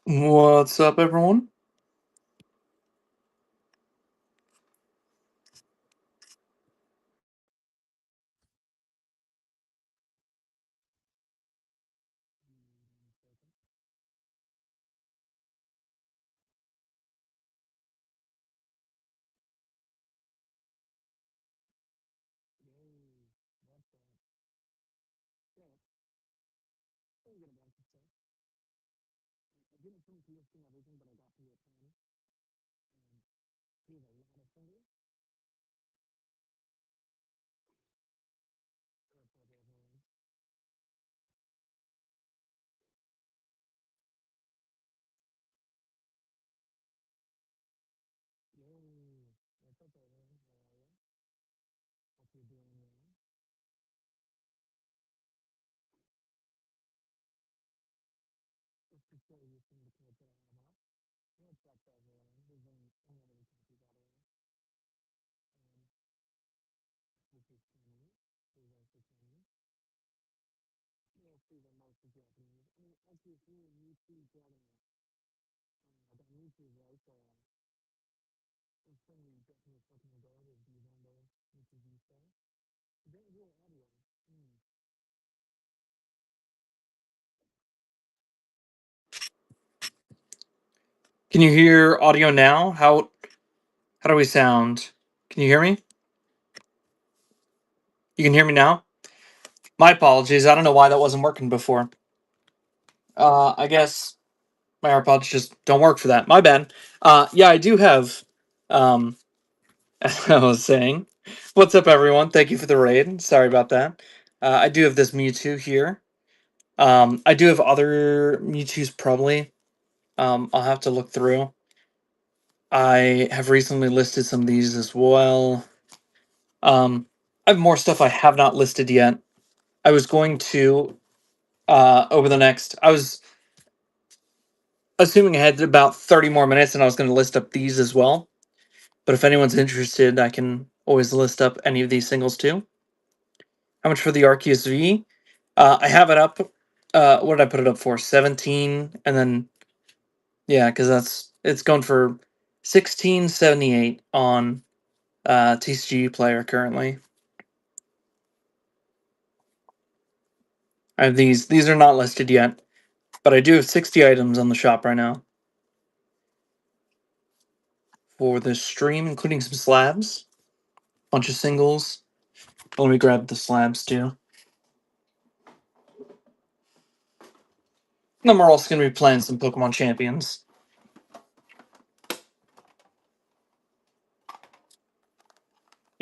What's up, everyone? Can you hear audio now? How do we sound? Can you hear me? You can hear me now? My apologies. I don't know why that wasn't working before. I guess my AirPods just don't work for that. My bad. Yeah, I do have. Um, as I was saying, what's up, everyone? Thank you for the raid. Sorry about that. I do have this Mewtwo here. I do have other Mewtwo's probably. I'll have to look through. I have recently listed some of these as well. I have more stuff I have not listed yet. I was going to over the next. I was assuming I had about 30 more minutes, and I was going to list up these as well. But if anyone's interested, I can always list up any of these singles too. How much for the Arceus V? I have it up. What did I put it up for? 17, and then yeah, because it's going for 16.78 on TCG Player currently. I have these. These are not listed yet, but I do have 60 items on the shop right now for this stream, including some slabs, bunch of singles. Let me grab the slabs too. And then we're also going to be playing some Pokemon Champions.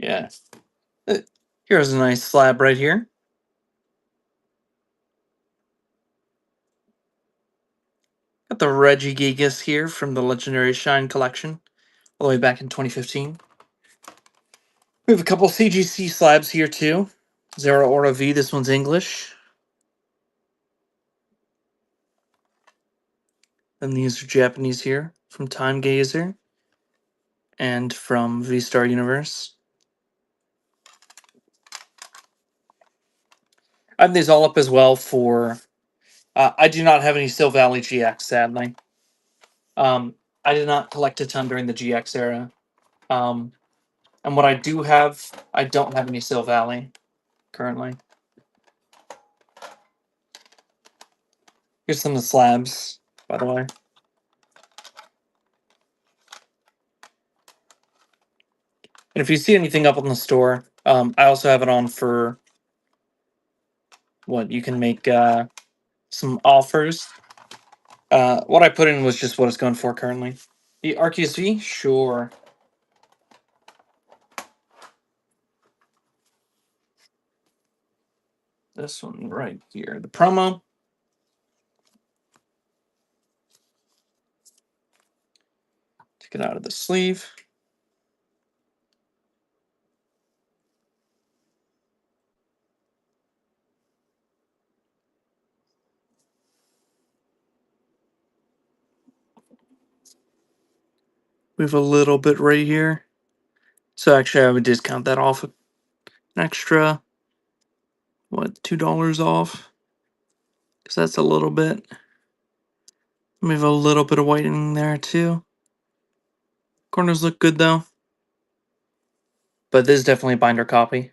Yeah. Uh, Here's a nice slab right here. Got the Regigigas here from the Legendary Shine collection, all the way back in 2015. We have a couple CGC slabs here too. Zero Aura V, this one's English. Then these are Japanese here from Time Gazer and from V Star Universe. I have these all up as well for. I do not have any Sil Valley GX, sadly. I did not collect a ton during the GX era. Um, and what I do have, I don't have any Sil Valley currently. Here's some of the slabs, by the way. And if you see anything up on the store, I also have it on for what you can make some offers. What I put in was just what it's going for currently. The Arceus V, sure. This one right here, the promo. Take it out of the sleeve. We have a little bit right here. So actually, I would discount that off an extra, what, $2 off? Because that's a little bit. We have a little bit of whitening there too. Corners look good though. But this is definitely a binder copy.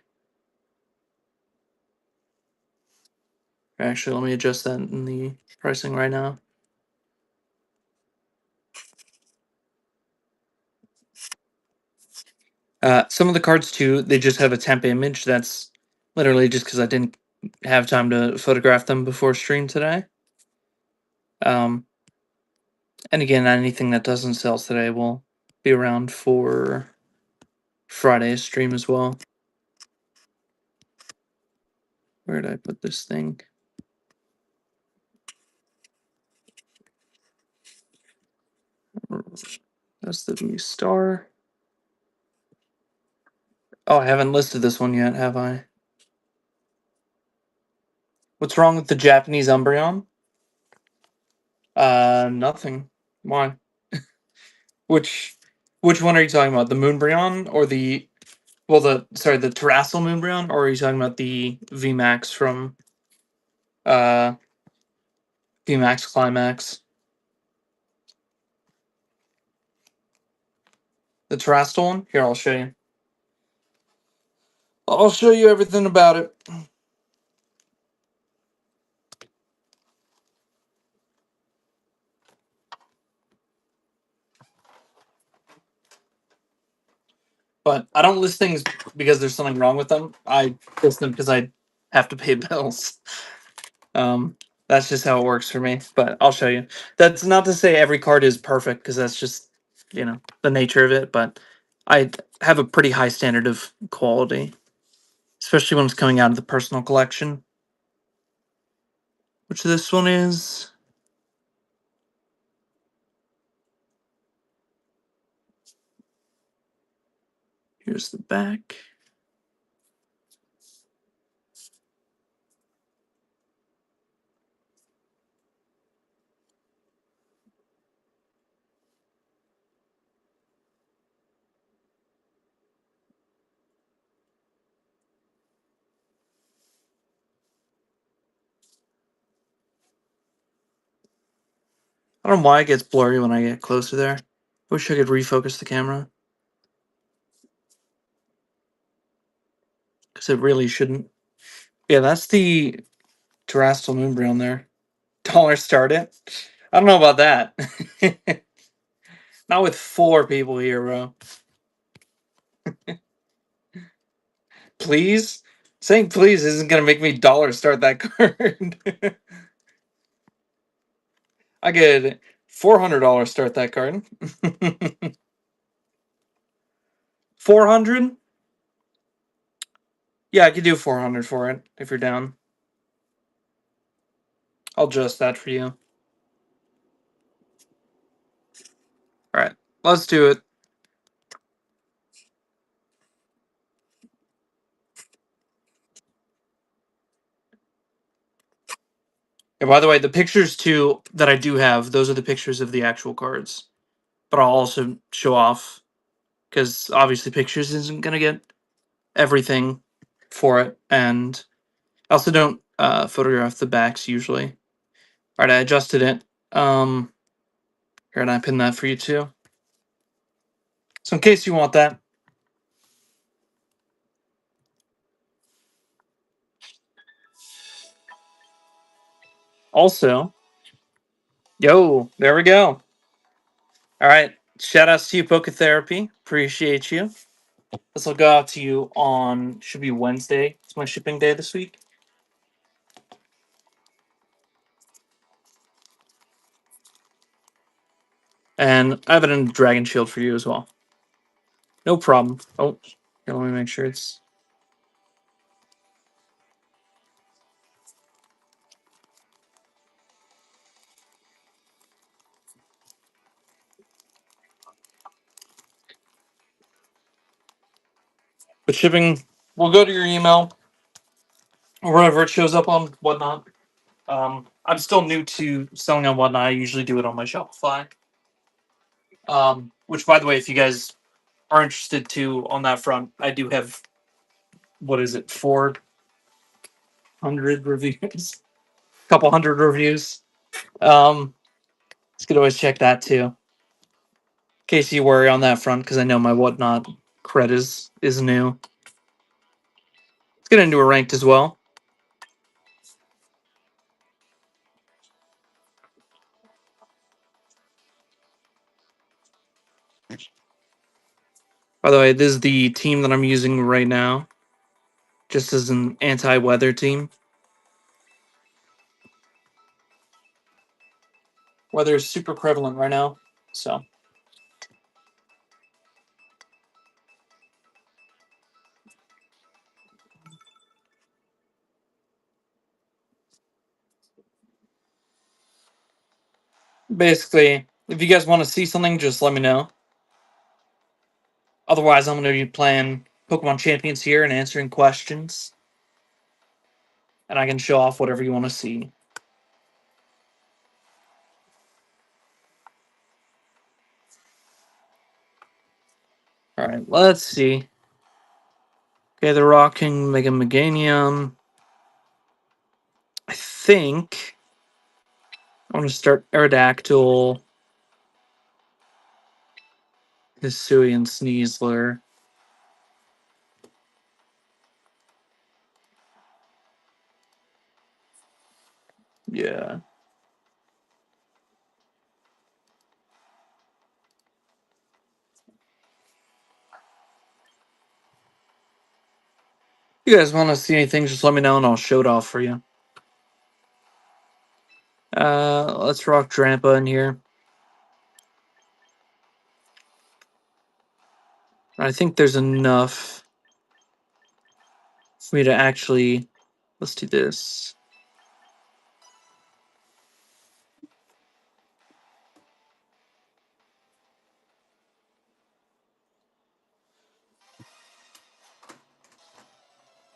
Actually, let me adjust that in the pricing right now. Some of the cards too, they just have a temp image. That's literally just because I didn't have time to photograph them before stream today. And again, anything that doesn't sell today will be around for Friday's stream as well. Where did I put this thing? That's the V star. Oh, I haven't listed this one yet, have I? What's wrong with the Japanese Umbreon? Nothing. Why? Which which one are you talking about? The Moonbryon or the the Terrassal Moonbryon, or are you talking about the VMAX from uh VMAX Climax? The Terrassal one? Here, I'll show you. I'll show you everything about it. But I don't list things because there's something wrong with them. I list them because I have to pay bills. Um, that's just how it works for me. But I'll show you. That's not to say every card is perfect, because that's just, the nature of it. But I have a pretty high standard of quality, especially when it's coming out of the personal collection, which this one is. Here's the back. I don't know why it gets blurry when I get closer there. I wish I could refocus the camera, because it really shouldn't. Yeah, that's the Terrestrial Moonbryon there. Dollar start it. I don't know about that. Not with 4 people here, bro. Please? Saying please isn't gonna make me dollar start that card. I could $400 start that card. 400? Yeah, I could do 400 for it if you're down. I'll adjust that for you. Alright, let's do it. And by the way, the pictures too that I do have, those are the pictures of the actual cards. But I'll also show off, because obviously pictures isn't gonna get everything for it, and I also don't photograph the backs usually. Alright, I adjusted it. Here, and I pin that for you too. So in case you want that. Also, yo, there we go. Alright, shout outs to you, Poke Therapy. Appreciate you. This will go out to you on, should be Wednesday. It's my shipping day this week. And I have it in Dragon Shield for you as well. No problem. Oh, here, let me make sure it's. But shipping will go to your email or wherever it shows up on Whatnot. I'm still new to selling on Whatnot. I usually do it on my Shopify. Which, by the way, if you guys are interested too on that front, I do have, what is it, 400 reviews, couple hundred reviews. Um, Could always check that too, in case you worry on that front, because I know my whatnot cred is new. Let's get into a ranked as well. By the way, this is the team that I'm using right now, just as an anti-weather team. Weather is super prevalent right now, so. Basically, if you guys want to see something, just let me know. Otherwise, I'm going to be playing Pokemon Champions here and answering questions. And I can show off whatever you want to see. Alright, let's see. Okay, the Rocking Mega Meganium. I think I'm going to start Aerodactyl, Hisui, and Sneasler. Yeah. If you guys want to see anything, just let me know and I'll show it off for you. Let's rock Drampa in here. I think there's enough for me to actually. Let's do this.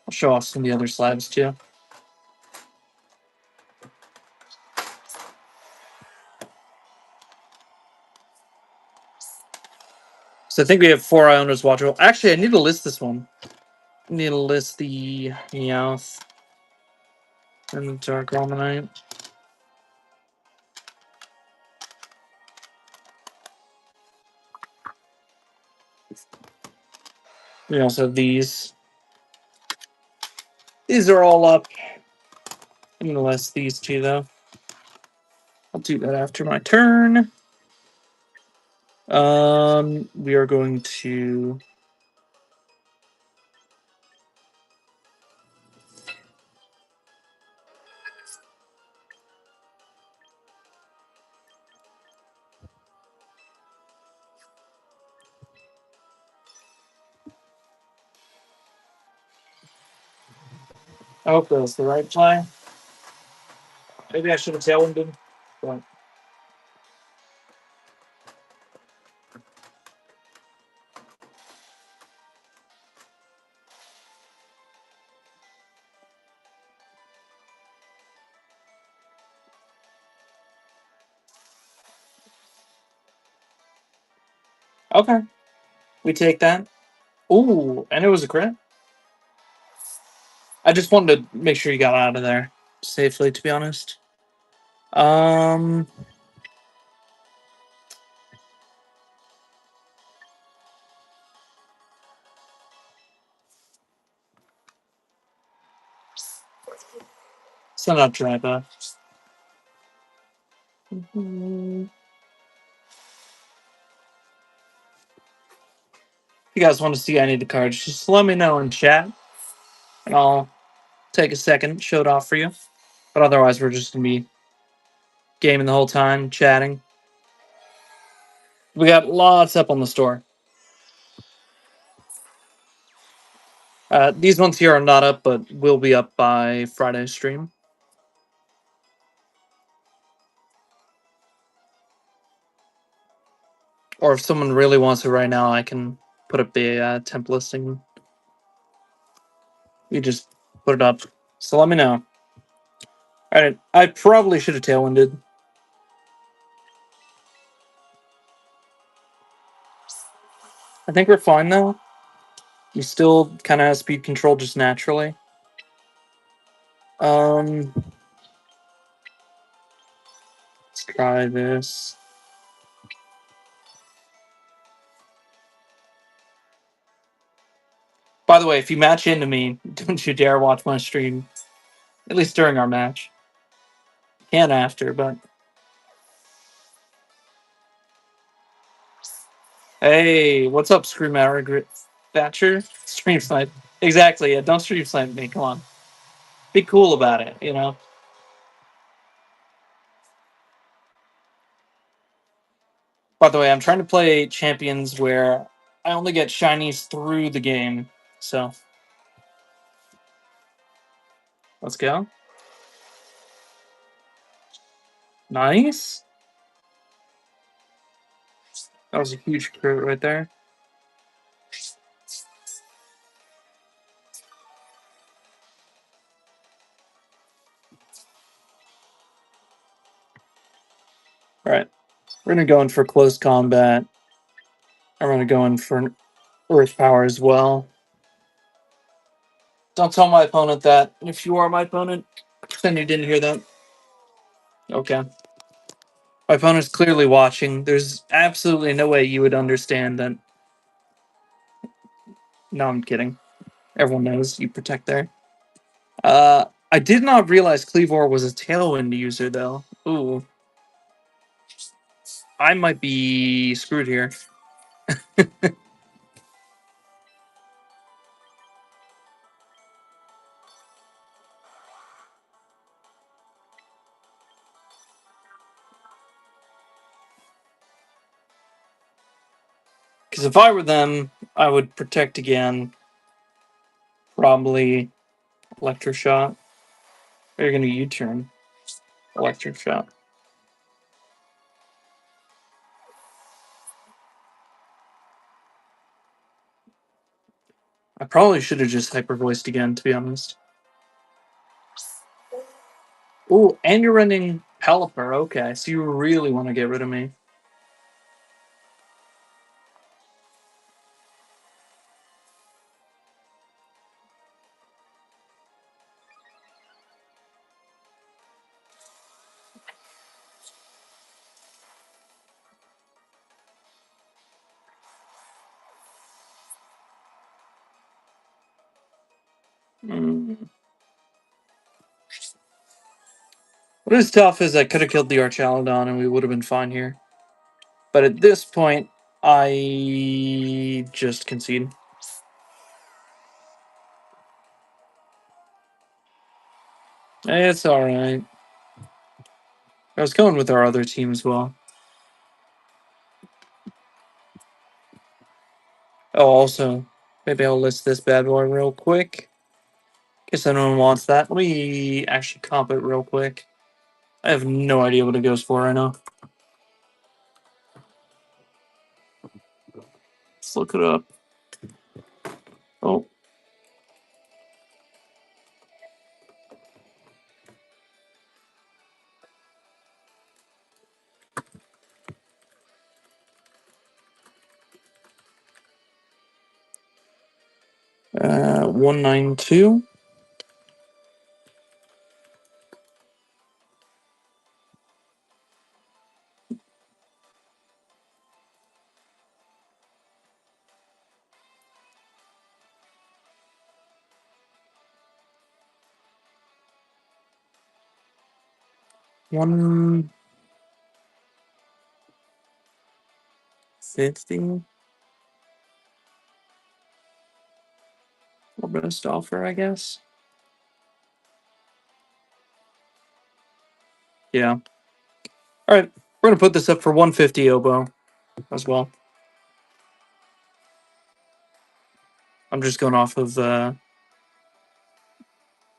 I'll show off some of the other slabs too. So I think we have 4 Ionos watchable. Actually, I need to list this one. I need to list the Meowth and the Dark Romanite. We also have these. These are all up. I'm going to list these two, though. I'll do that after my turn. We are going to. I hope that was the right play. Maybe I should have tailwinded. But okay, we take that. Ooh, and it was a crit. I just wanted to make sure you got out of there safely, to be honest. Um, Send out Drampa. If you guys want to see any of the cards, just let me know in chat, and I'll take a second, show it off for you. But otherwise, we're just gonna be gaming the whole time, chatting. We got lots up on the store. These ones here are not up, but will be up by Friday's stream. Or if someone really wants it right now, I can put up the temp listing. You just put it up. So let me know. Alright, I probably should have tailwinded. I think we're fine though. You still kind of have speed control just naturally. Let's try this. By the way, if you match into me, don't you dare watch my stream. At least during our match. You can after, but hey, what's up, Scream Arrogant Thatcher? Stream snipe. Exactly, yeah, don't stream snipe me, come on. Be cool about it, you know? By the way, I'm trying to play champions where I only get shinies through the game. So, let's go. Nice. That was a huge crit right there. Alright. We're going to go in for close combat. I'm going to go in for Earth Power as well. Don't tell my opponent that. If you are my opponent, pretend you didn't hear that. Okay. My opponent's clearly watching. There's absolutely no way you would understand that. No, I'm kidding. Everyone knows you protect there. I did not realize Cleavor was a Tailwind user, though. Ooh. I might be screwed here. Because if I were them, I would protect again. Probably Electric Shot. Or you're going to U-turn. Electric Shot. I probably should have just Hyper Voiced again, to be honest. Ooh, and you're running Pelipper. Okay, so you really want to get rid of me. Mm. What is tough is I could have killed the Archaludon and we would have been fine here. But at this point, I just concede. It's alright. I was going with our other team as well. Oh, also, maybe I'll list this bad boy real quick. Guess anyone wants that. Let me actually comp it real quick. I have no idea what it goes for right now. Let's look it up. Oh. 192. $150. Or best offer, I guess. Yeah. All right. We're going to put this up for 150 oboe as well. I'm just going off of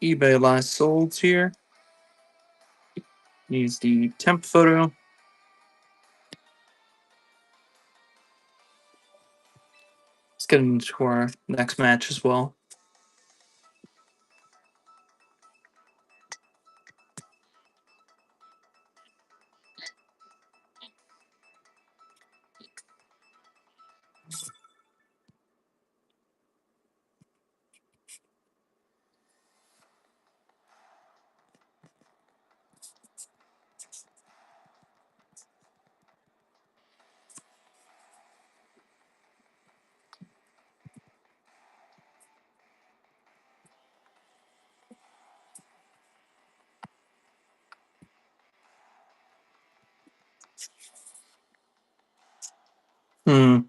eBay last solds here. Use the temp photo. Let's get into our next match as well. Hmm.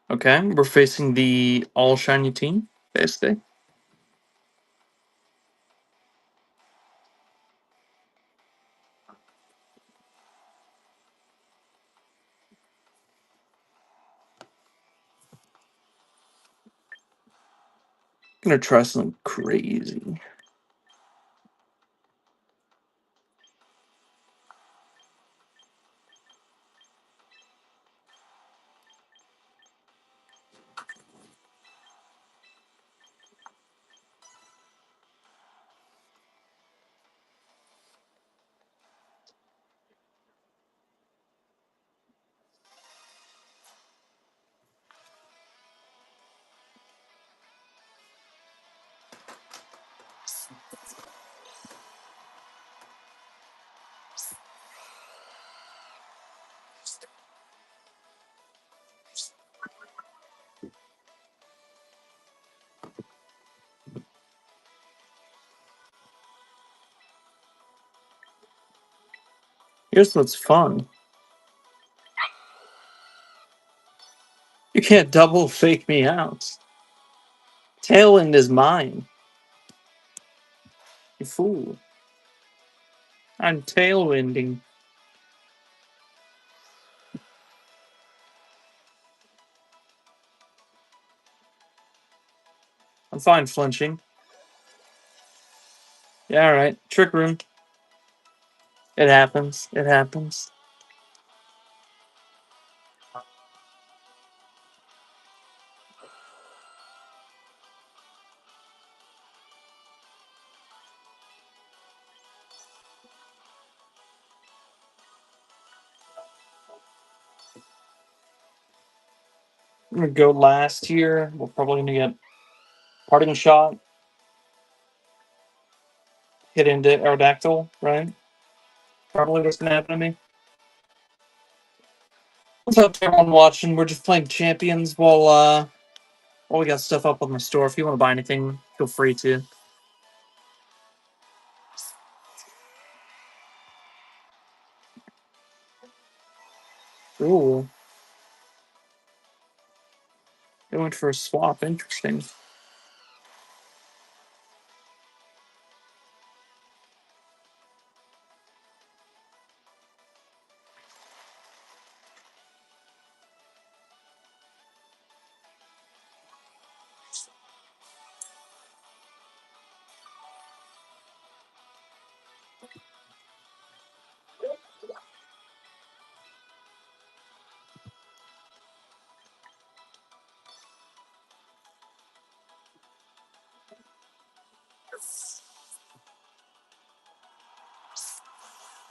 Okay, we're facing the all shiny team, basically. Gonna try something crazy. Here's what's fun. You can't double fake me out. Tailwind is mine. You fool. I'm tailwinding. I'm fine flinching. Yeah, alright. Trick room. It happens. It happens. I'm gonna go last here. We're probably gonna get parting shot, hit into Aerodactyl, right? Probably what's gonna happen to me. What's up to everyone watching? We're just playing champions while we got stuff up on the store. If you want to buy anything, feel free to. Ooh. They went for a swap. Interesting.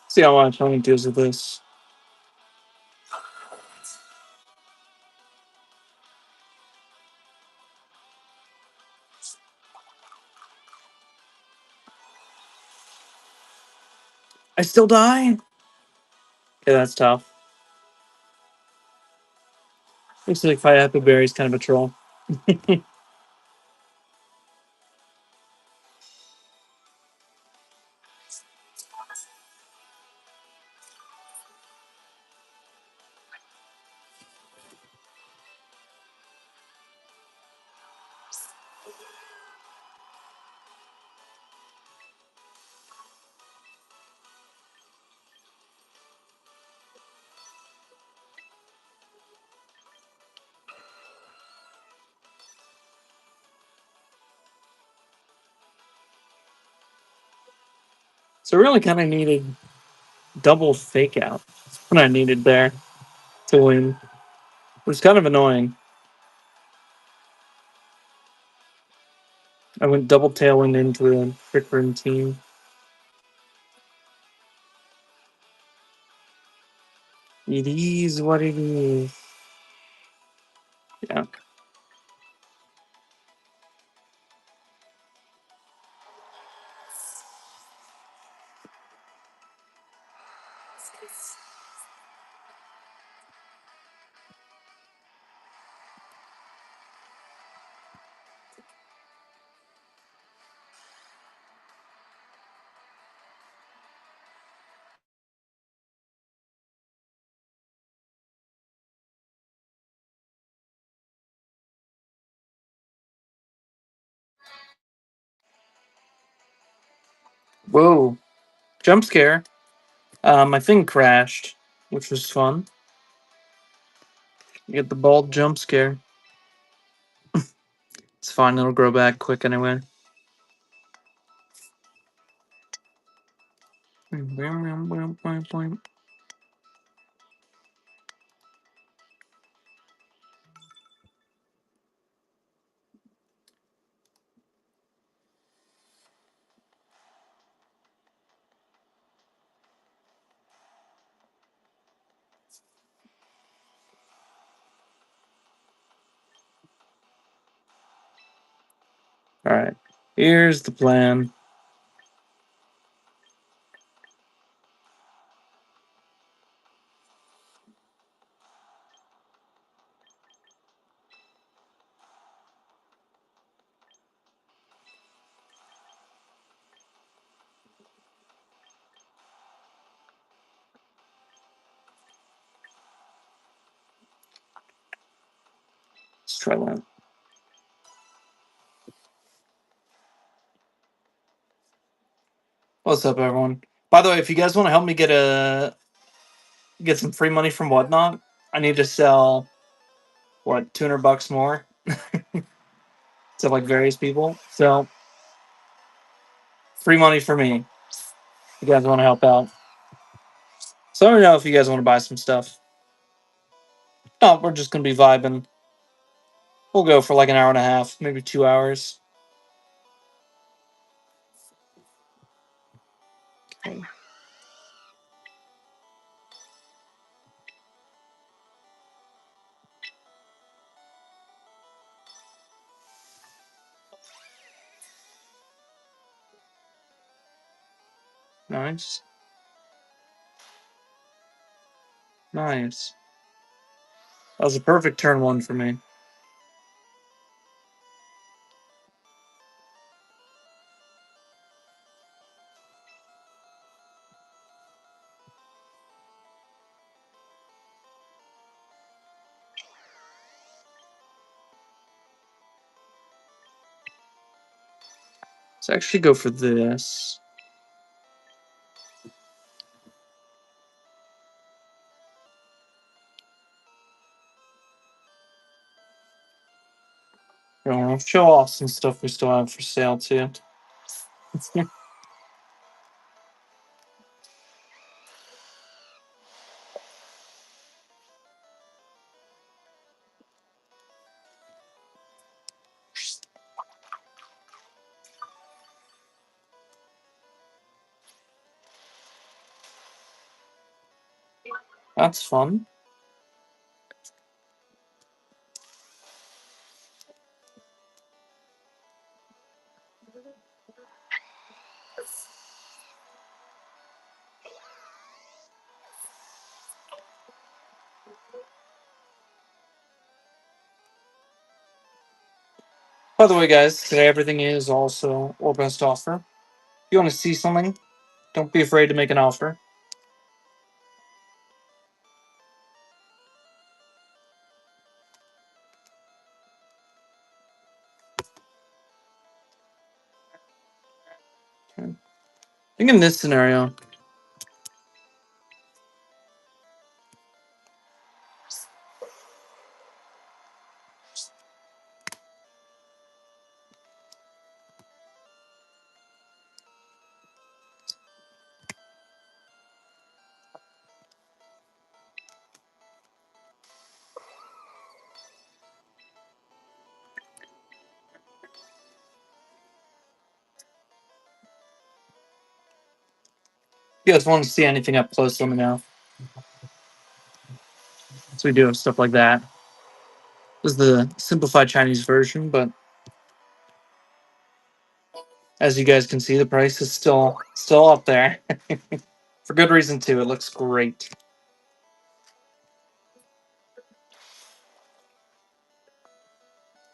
See how Tony deals with this. I still die? Okay, that's tough. Looks like Fiat Berry's kind of a troll. So I really kind of needed double fake out. That's what I needed there to win. It was kind of annoying. I went double tailwind into a trick room team. It is what it is. Yeah. Whoa. Jump scare. My thing crashed, which was fun. You get the bald jump scare. It's fine, it'll grow back quick anyway. Alright, here's the plan. Let's try that. What's up, everyone? By the way, if you guys want to help me get some free money from Whatnot, I need to sell what $200 more to like various people. So free money for me. If you guys want to help out. So let me know if you guys want to buy some stuff. No, we're just gonna be vibing. We'll go for like an hour and a half, maybe 2 hours. Okay. Nice. Nice. That was a perfect turn one for me. Let's actually go for this. I'll show off some stuff we still have for sale too. That's fun. By the way, guys, today everything is also or best offer. If you want to see something, don't be afraid to make an offer. Okay. I think in this scenario, if you guys want to see anything up close, let me know. So we do have stuff like that. This is the simplified Chinese version, but as you guys can see, the price is still up there. For good reason too. It looks great.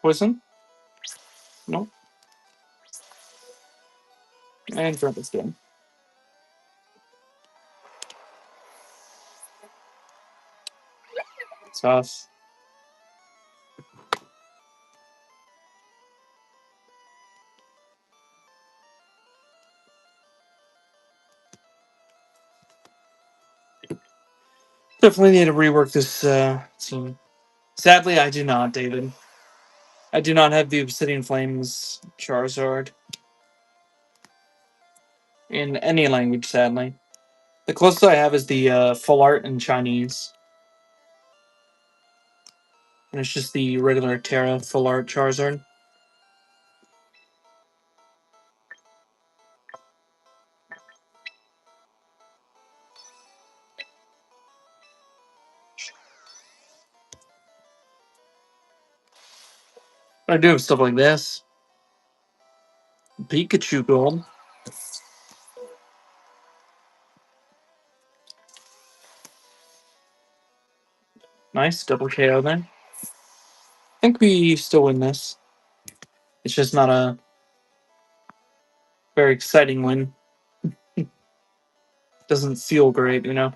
Poison? Nope. And drop this game. Tough. Definitely need to rework this team. Sadly, I do not, David. I do not have the Obsidian Flames Charizard in any language, sadly. The closest I have is the full art in Chinese. And it's just the regular Terra full art Charizard. I do have stuff like this. Pikachu Gold. Nice, double KO there. I think we still win this. It's just not a very exciting win. Doesn't feel great, you know?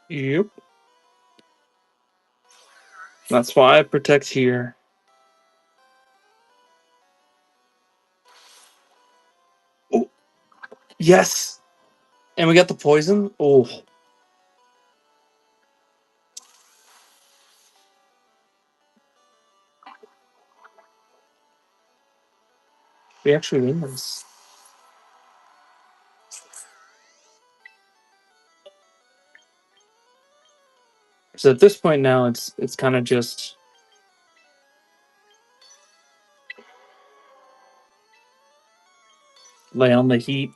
Yep. That's why I protect here. Oh, yes! And we got the poison. Oh, we actually win this. So at this point now, it's kind of just lay on the heat.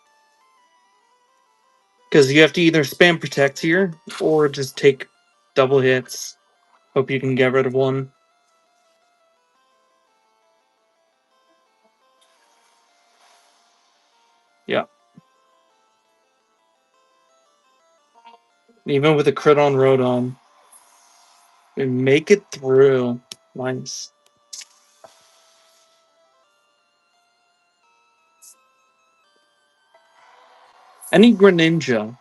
Because you have to either spam protect here or just take double hits. Hope you can get rid of one. Yeah. Even with a crit on Rodon, we make it through. Nice. Any Greninja?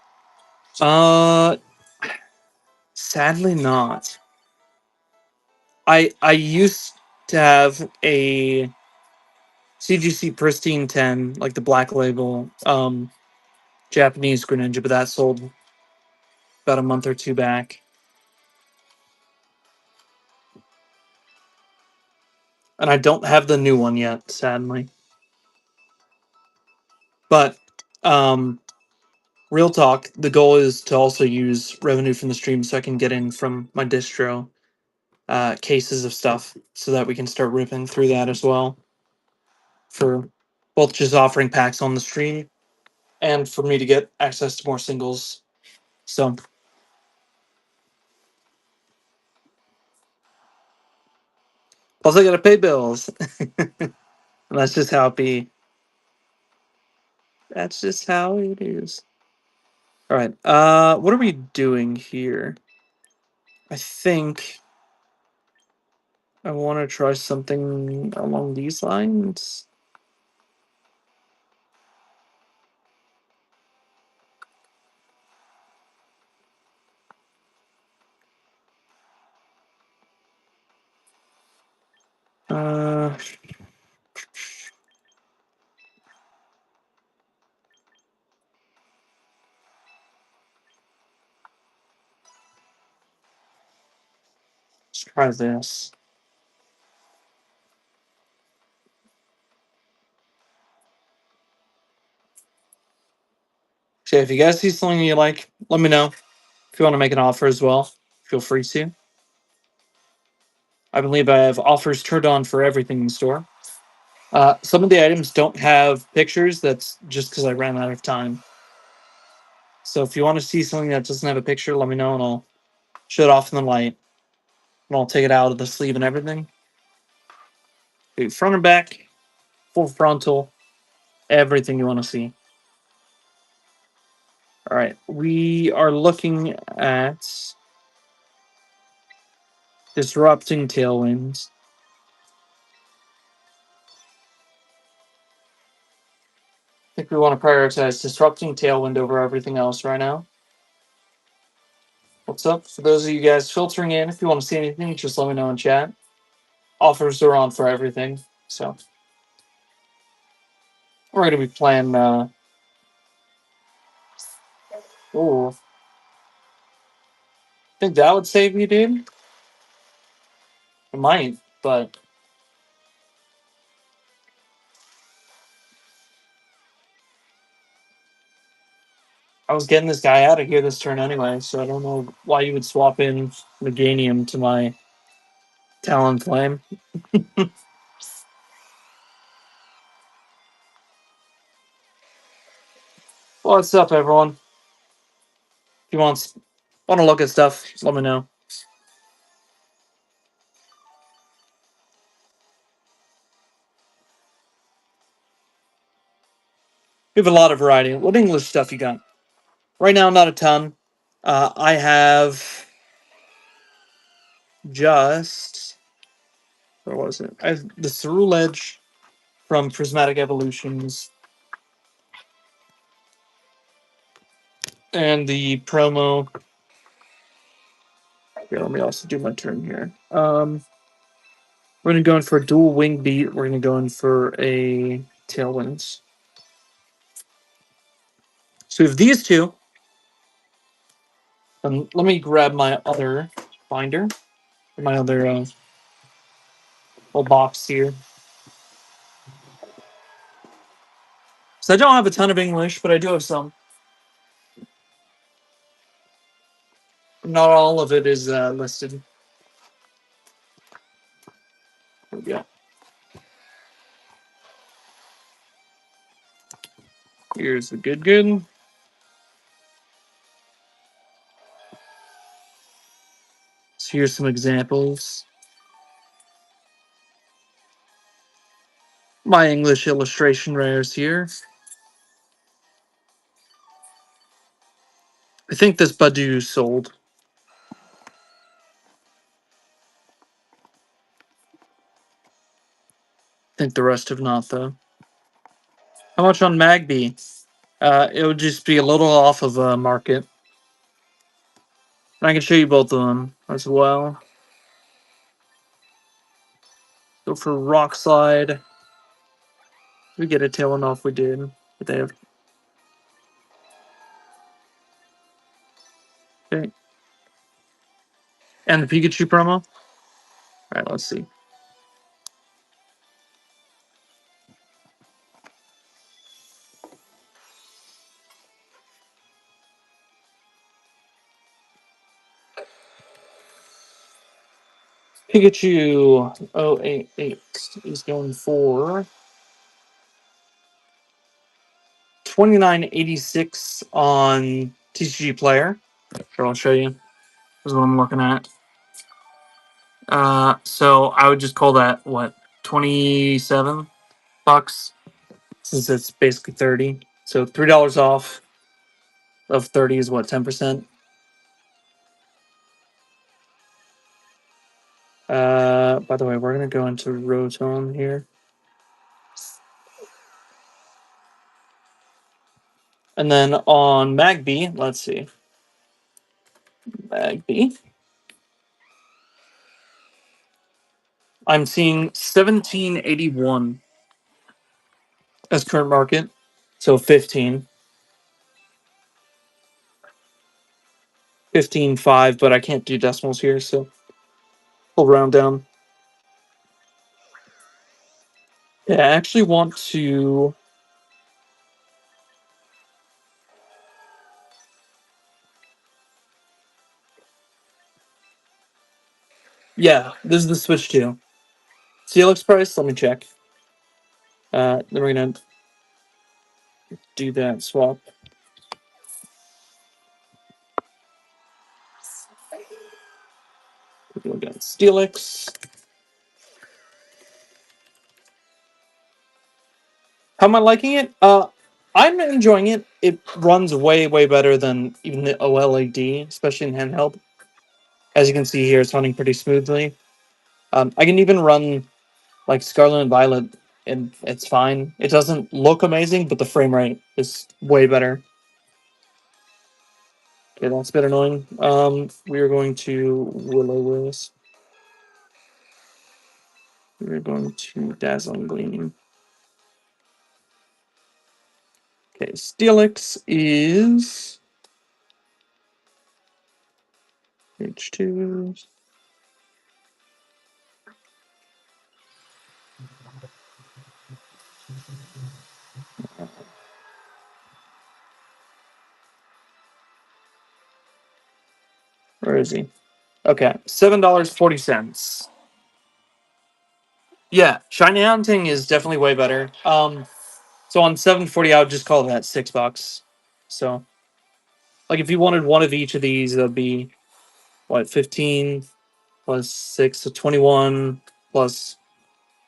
Uh, sadly not. I used to have a CGC Pristine 10, like the black label, Japanese Greninja, but that sold about a month or two back. And I don't have the new one yet, sadly. But real talk, the goal is to also use revenue from the stream so I can get in from my distro cases of stuff so that we can start ripping through that as well. For both just offering packs on the stream and for me to get access to more singles. So plus I gotta pay bills. And that's just how it be. That's just how it is. Alright. What are we doing here? I think I want to try something along these lines. Let's try this. So if you guys see something you like, let me know. If you want to make an offer as well, feel free to. I believe I have offers turned on for everything in the store. Some of the items don't have pictures. That's just because I ran out of time. So if you want to see something that doesn't have a picture, let me know and I'll show it off in the light. And I'll take it out of the sleeve and everything. Do front and back, full frontal, everything you want to see. All right, we are looking at disrupting tailwinds. I think we want to prioritize disrupting tailwind over everything else right now. What's up? For those of you guys filtering in, if you want to see anything, just let me know in chat. Offers are on for everything. So we're going to be playing. Oh, I think that would save you, dude. It might, but I was getting this guy out of here this turn anyway, so I don't know why you would swap in Meganium to my Talon Flame. What's up, everyone? If you want to look at stuff, let me know. We have a lot of variety. What English stuff you got? Right now, not a ton. I have just where was it? I have the Cerule Edge from Prismatic Evolutions and the promo. Here, let me also do my turn here. We're gonna go in for a dual wing beat. We're gonna go in for a tailwinds. So we have these two. Let me grab my other binder, my other little box here. So I don't have a ton of English, but I do have some. Not all of it is listed. There we go. Here's the good. So here's some examples. My English illustration rares here. I think this Badu sold. I think the rest have not, though. How much on Magby? It would just be a little off of market. And I can show you both of them as well. Go for Rock Slide. We get a tailwind off. We did, but they have. Okay. And the Pikachu promo. All right, let's see. Pikachu 088 is going for 2986 on TCG Player. Sure, I'll show you. This is what I'm looking at. So I would just call that what, $27 since it's basically 30. So $3 off of 30 is what, 10%. By the way, we're gonna go into Rotom here. And then on Magby, let's see. Magby. I'm seeing 1781 as current market. So 15. 15.5, but I can't do decimals here, so we'll round down. Yeah, I actually want to. Yeah, this is the Switch 2. Steelix price, let me check. Then we're gonna do that swap. We'll get Steelix. How am I liking it? I'm enjoying it. It runs way, way better than even the OLED, especially in handheld. As you can see here, it's running pretty smoothly. I can even run like Scarlet and Violet, and it's fine. It doesn't look amazing, but the frame rate is way better. Okay, that's a bit annoying. We are going to Will-O-Wisp. We're going to Dazzling Gleam. Okay, Steelix is H2. Where is he? Okay, $7.40. Yeah, Shiny Hunting is definitely way better. So on 740, I would just call that $6. So, like, if you wanted one of each of these, that'd be what 15 plus 6, so 21 plus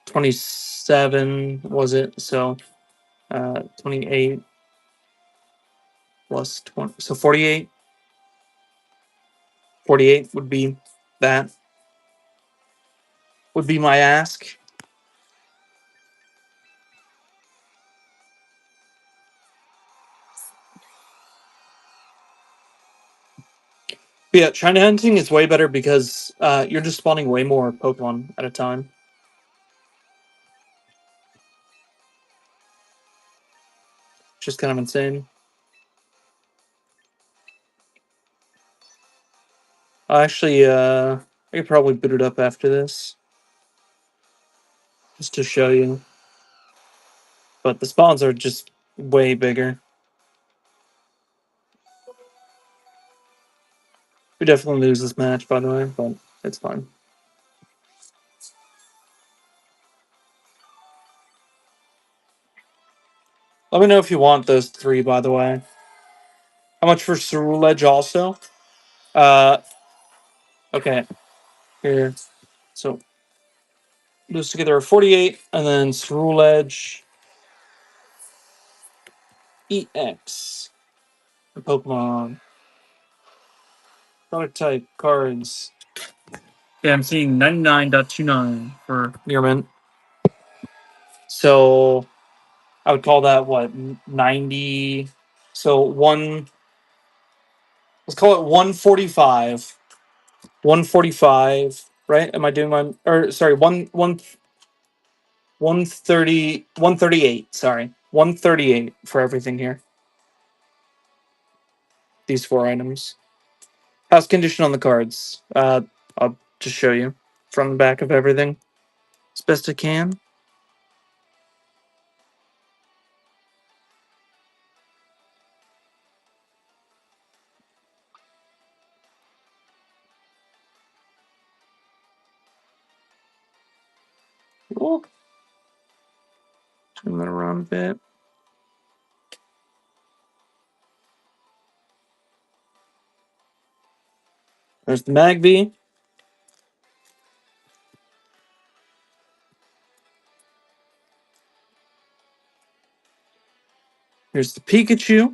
27 was it? So, 28 plus 20, so 48. 48 would be that. Would be my ask. But yeah, China hunting is way better because you're just spawning way more Pokemon at a time. Just kind of insane. Actually, I could probably boot it up after this just to show you. But the spawns are just way bigger. We definitely lose this match, by the way, but it's fine. Let me know if you want those three, by the way. How much for Ceruledge also? Uh, okay, here. So those together are 48, and then Ceruledge EX. Pokemon. Product type, cards. Yeah, I'm seeing 99.29 for near mint. So I would call that what 90. So one. Let's call it 145. 145. Right? Am I doing my or sorry 130 138. Sorry 138 for everything here. These four items. How's condition on the cards? I'll just show you from the back of everything as best I can. Cool. Turn that around a bit. There's the Magby. Here's the Pikachu.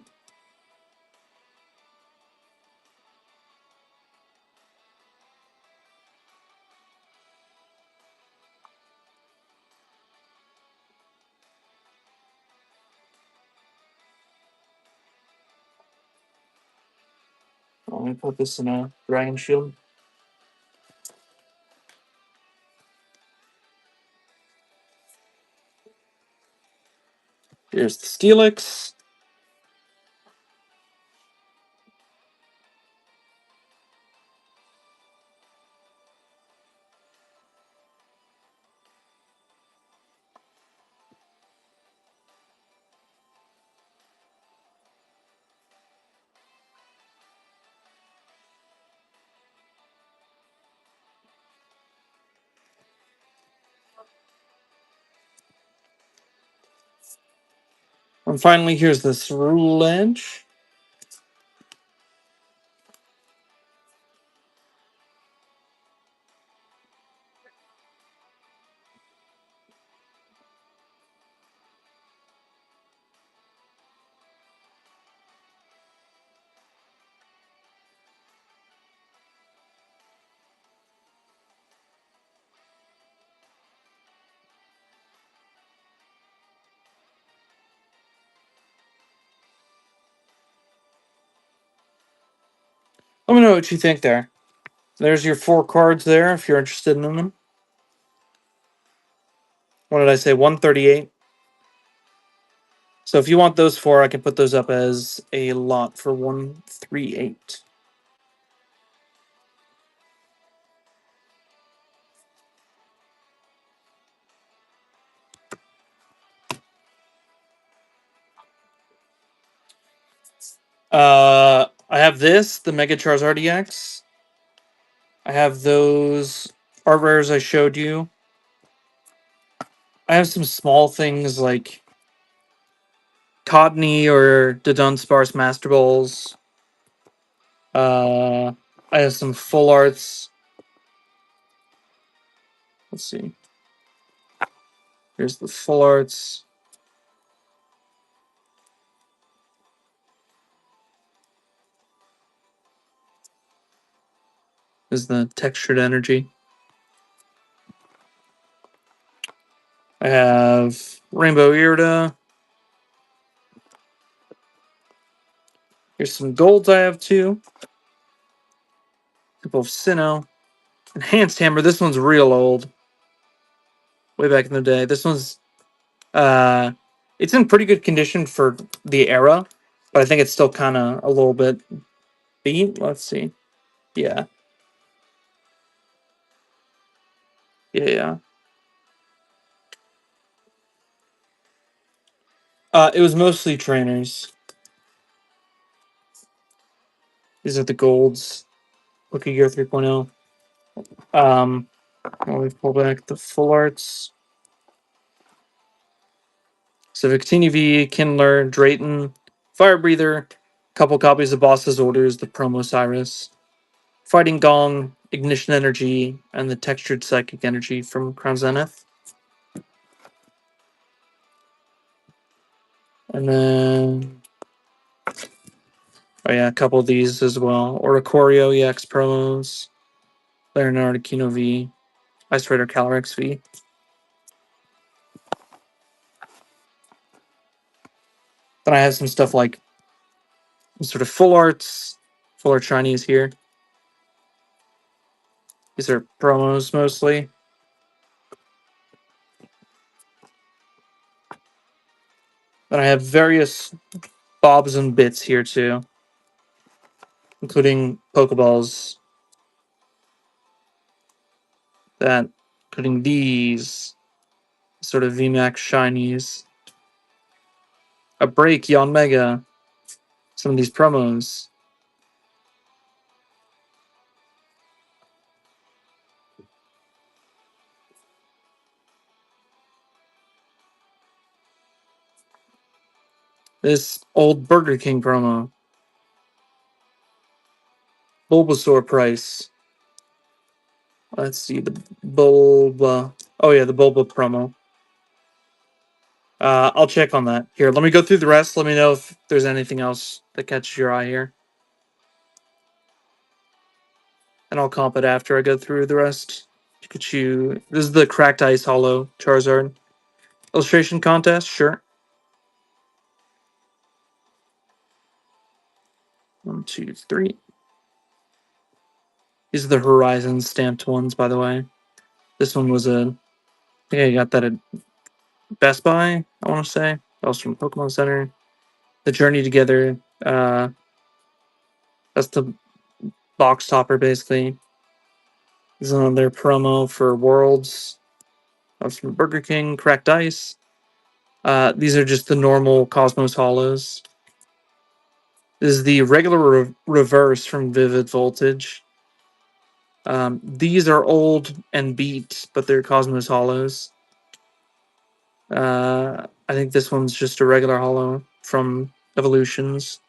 Let me put this in a Dragon Shield. Here's the Steelix. And finally, here's the through edge. Let me know what you think there. There's your 4 cards there if you're interested in them. What did I say? 138. So if you want those 4, I can put those up as a lot for 138. I have this, the Mega Charizard EX. I have those art rares I showed you. I have some small things like Cottony or the Dunsparce Master Balls. I have some full arts. Let's see. Here's the full arts. Is the textured energy. I have Rainbow Irida. Here's some golds I have too. Couple of Sinnoh. Enhanced Hammer. This one's real old. Way back in the day. This one's it's in pretty good condition for the era, but I think it's still kind of a little bit beat. Let's see. Yeah. Yeah. It was mostly trainers. These are the golds. Rookie Gear 3.0. Let me pull back the full arts. So Victini V, Kindler, Drayton, Fire Breather, couple copies of Boss's Orders, the Promo Cyrus, Fighting Gong, Ignition Energy, and the Textured Psychic Energy from Crown Zenith. And then, oh yeah, a couple of these as well. Oricorio EX promos, Leonardo Kino V, Ice Rider Calyrex V. Then I have some stuff like some sort of full arts, full art Chinese here. These are promos mostly. Then I have various bobs and bits here too, including Pokeballs. Including these sort of VMAX shinies. A break, Yon Mega. Some of these promos. This old Burger King promo. Bulbasaur price. Let's see, the Bulba. Oh yeah, the Bulba promo. I'll check on that. Here, let me go through the rest. Let me know if there's anything else that catches your eye here. And I'll comp it after I go through the rest. Pikachu. This is the Cracked Ice Hollow Charizard. Illustration contest, sure. 1, 2, 3. These are the Horizon stamped ones, by the way. This one was I think I got that at Best Buy, I want to say. That was from Pokemon Center. The Journey Together. That's the box topper, basically. This is another promo for Worlds. That was from Burger King. Cracked Ice. These are just the normal Cosmos Hollows. This is the regular reverse from Vivid Voltage. These are old and beat, but they're Cosmos Hollows. I think this one's just a regular holo from Evolutions.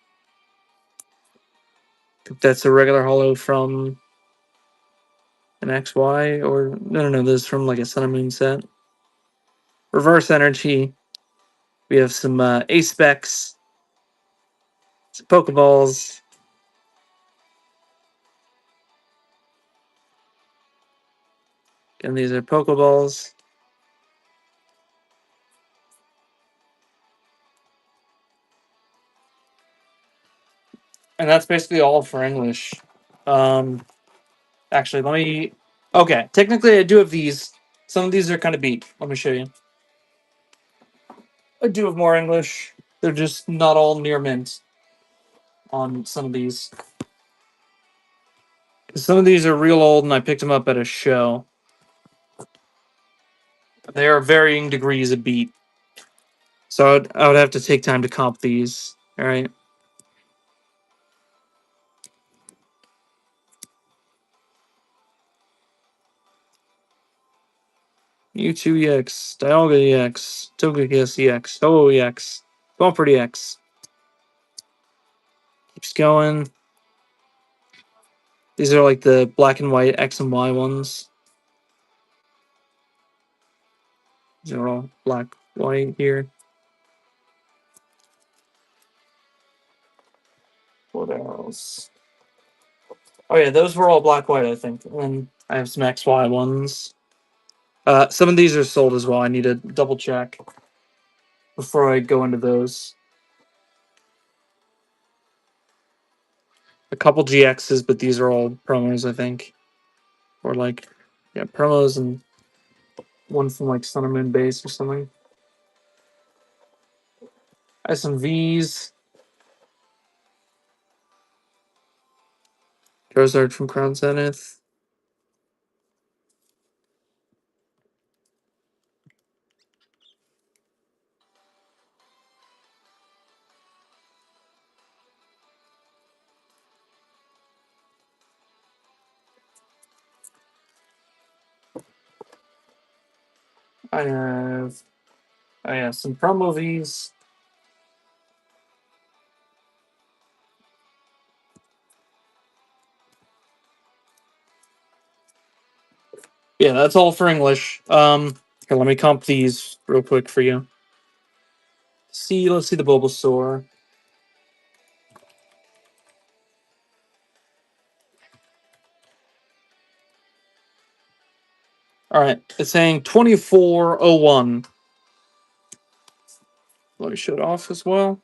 I think that's a regular holo from an XY, or no, this is from like a Sun and Moon set. Reverse Energy. We have some Ace Specs, some Pokeballs, and these are Pokeballs. And that's basically all for English. Actually, let me. Okay, technically, I do have these. Some of these are kind of beat. Let me show you. I do have more English. They're just not all near mint on some of these. Some of these are real old, and I picked them up at a show. They are varying degrees of beat. So I would have to take time to comp these. All right. U2 EX, Dialga EX, Togekiss EX, Ho EX, Bumper EX. Keeps going. These are like the black and white X and Y ones. These are all black, white here. What else? Oh yeah, those were all black, white, I think. And then I have some XY ones. Some of these are sold as well. I need to double check before I go into those. A couple GXs, but these are all promos, I think. Or like, yeah, promos and one from like Sun and Moon Base or something. I have some Vs. Charizard from Crown Zenith. I have some promo Vs. Yeah, that's all for English. Here, let me comp these real quick for you. Let's see the Bulbasaur. All right, it's saying 2401. Let me show it off as well.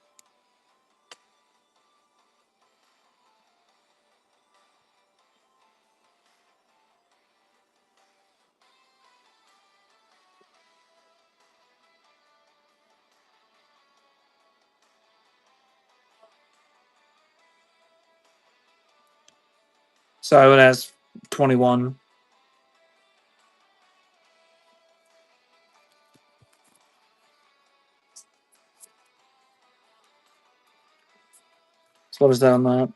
So I would ask 21. So what is that on that?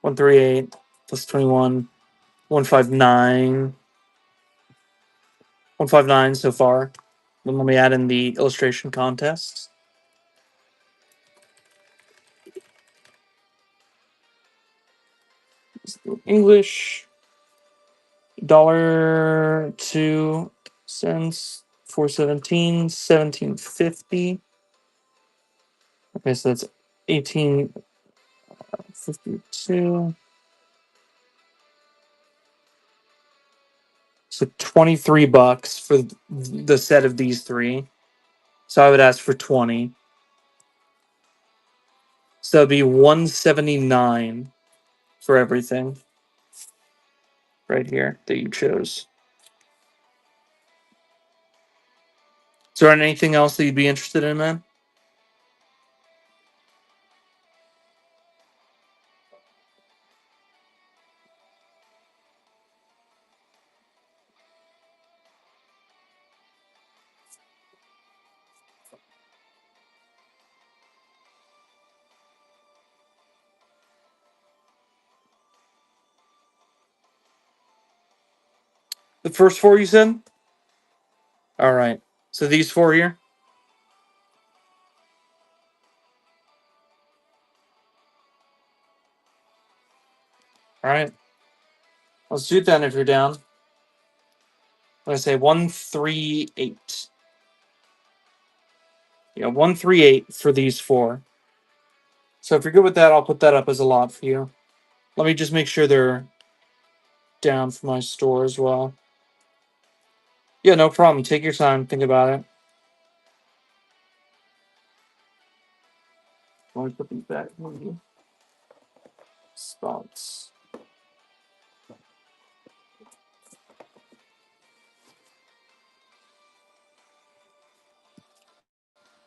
138 plus 21. 159. 159 so far. Then let me add in the illustration contest. English. $2 417 1750. Okay, so that's 1852. So $23 for the set of these three. So I would ask for 20. So it'd be 179 for everything right here that you chose. Is there anything else that you'd be interested in, man? The first four you said? All right. So these four here. All right. Let's do it then if you're down. I'm going to say 138. Yeah, 138 for these four. So if you're good with that, I'll put that up as a lot for you. Let me just make sure they're down for my store as well. Yeah, no problem. Take your time. Think about it. Let me put these back in the spots.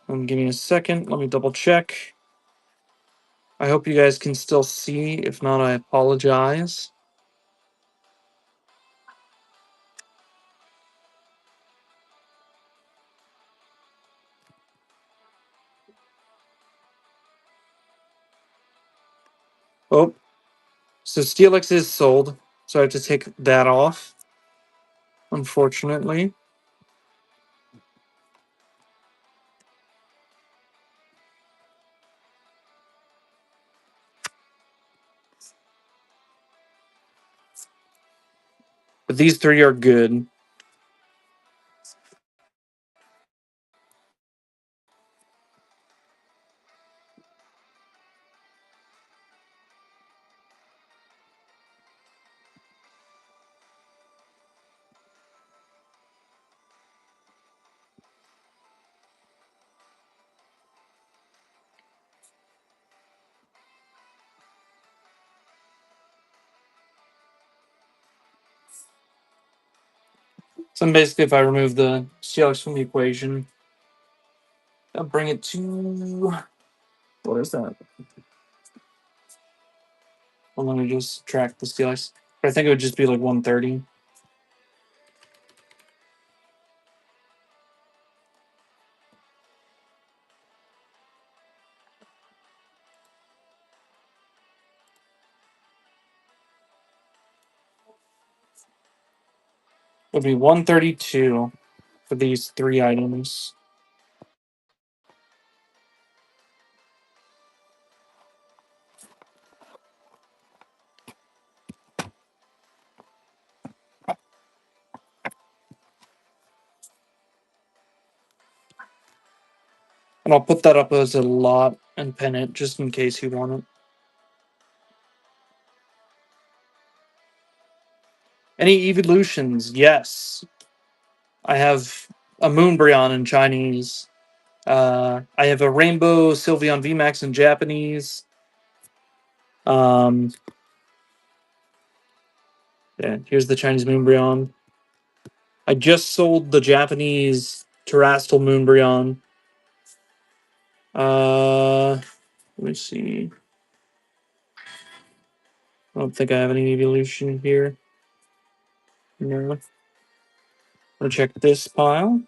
Give me a second. Let me double check. I hope you guys can still see. If not, I apologize. Oh, so Steelix is sold. So I have to take that off, unfortunately. But these three are good. So basically, if I remove the Steelix from the equation, I'll bring it to. What is that? Well, let me just subtract the Steelix. But I think it would just be like 130. It would be 132 for these three items. And I'll put that up as a lot and pin it just in case you want it. Any evolutions? Yes. I have a Moonbryon in Chinese. I have a Rainbow Sylveon VMAX in Japanese. Um, yeah, here's the Chinese Moonbryon. I just sold the Japanese Terastal Moonbryon. Let me see. I don't think I have any evolution here. No. I'm gonna check this pile.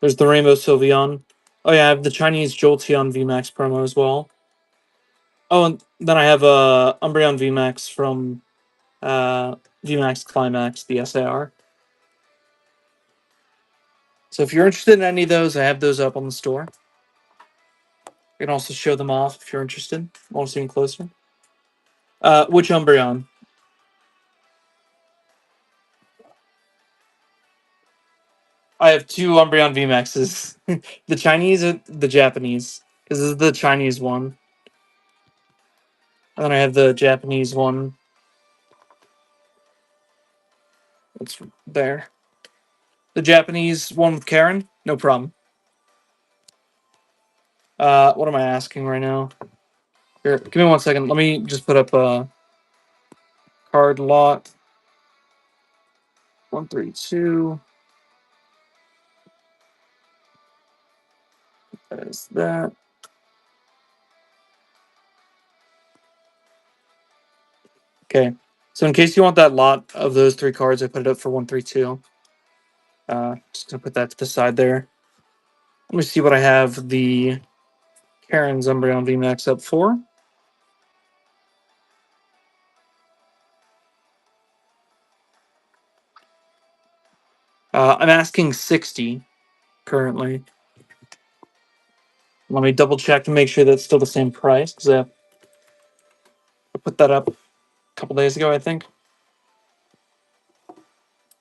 There's the Rainbow Sylveon. Oh yeah, I have the Chinese Jolteon VMAX promo as well. Oh, and then I have a Umbreon VMAX from VMAX Climax, the SAR. So if you're interested in any of those, I have those up on the store. I can also show them off if you're interested. Want to see them closer? Which Umbreon? I have two Umbreon VMAXs. The Chinese or the Japanese? Because this is the Chinese one. And then I have the Japanese one. It's there. The Japanese one with Karen? No problem. What am I asking right now? Here, give me 1 second. Let me just put up a card lot. 132. That is that. Okay. So in case you want that lot of those three cards, I put it up for 132. Just gonna put that to the side there. Let me see what I have the Karen's Umbreon VMAX up for. I'm asking 60 currently. Let me double check to make sure that's still the same price because I put that up a couple days ago, I think.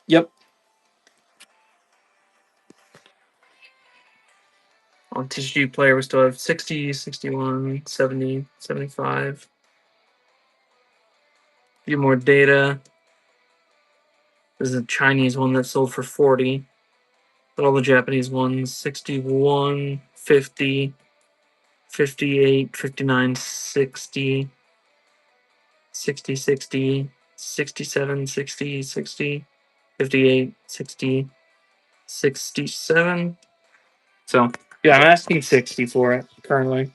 Yep. On TCG player, we still have 60, 61, 70, 75. A few more data. This is a Chinese one that sold for 40. But all the Japanese ones 61, 50, 58, 59, 60, 60, 60, 67, 60, 60, 58, 60, 67. So, yeah, I'm asking 60 for it currently.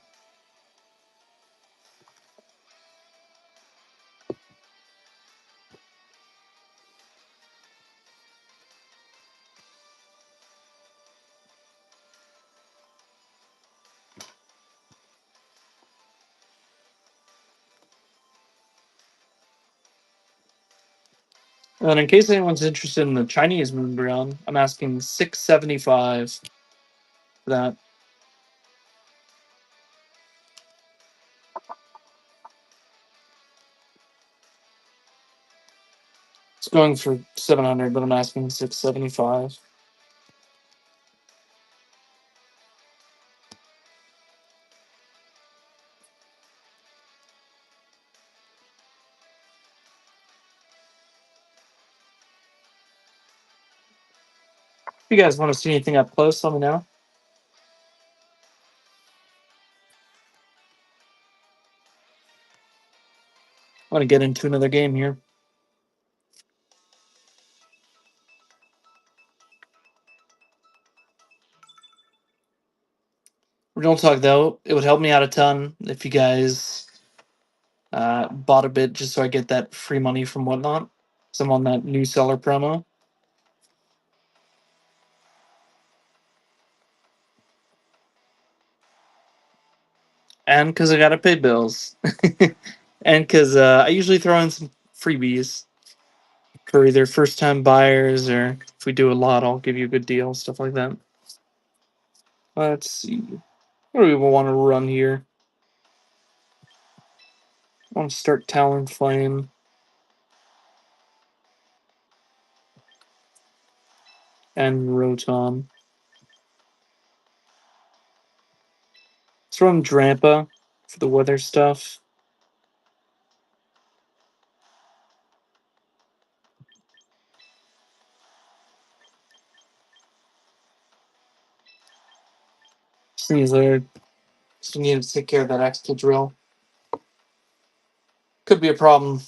And in case anyone's interested in the Chinese Moonbreon, I'm asking 675 for that. It's going for 700, but I'm asking 675. If you guys want to see anything up close, let me know. I want to get into another game here. Real talk though, it would help me out a ton if you guys bought a bit just so I get that free money from Whatnot. So I'm on that new seller promo. And because I gotta pay bills. And because I usually throw in some freebies for either first time buyers or if we do a lot, I'll give you a good deal, stuff like that. Let's see. What do we want to run here? I want to start Talonflame. And Rotom. Let's run Drampa for the weather stuff. Sneasler. Still need to take care of that extra drill. Could be a problem.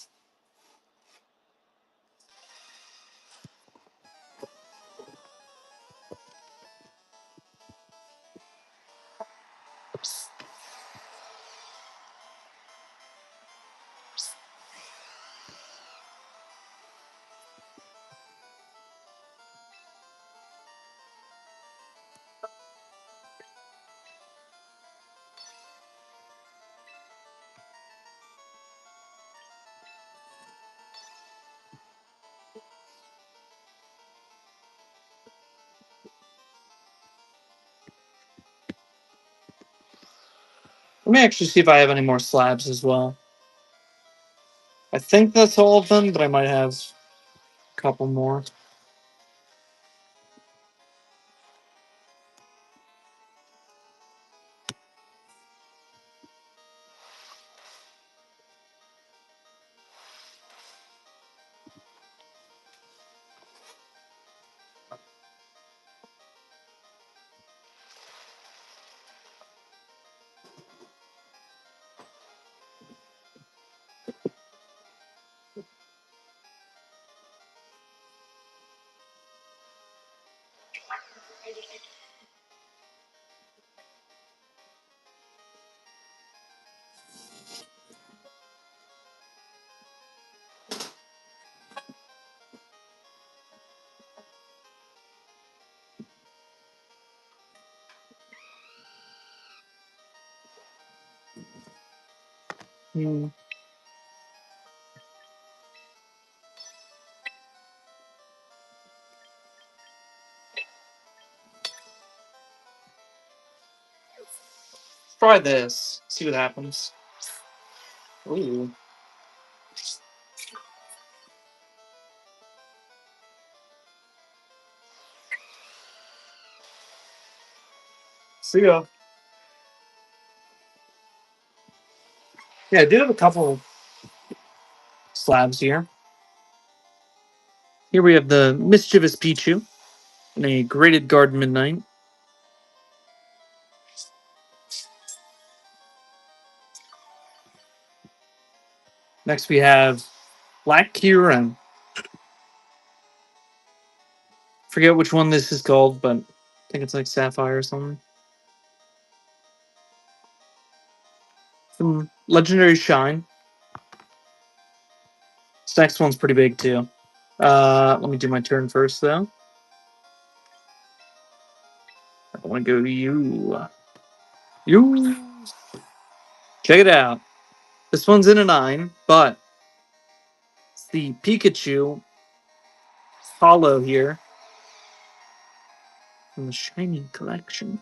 Let me actually see if I have any more slabs as well. I think that's all of them, but I might have a couple more. Hmm. Try this. See what happens. Ooh. See ya. Yeah, I do have a couple slabs here. Here we have the mischievous Pichu and a graded guard midnight. Next we have Black Kieran. Forget which one this is called, but I think it's like Sapphire or something. Some Legendary Shine. This next one's pretty big too. Let me do my turn first though. I want to go to you. You. Check it out. This one's in a 9, but it's the Pikachu Hollow here from the Shiny Collection.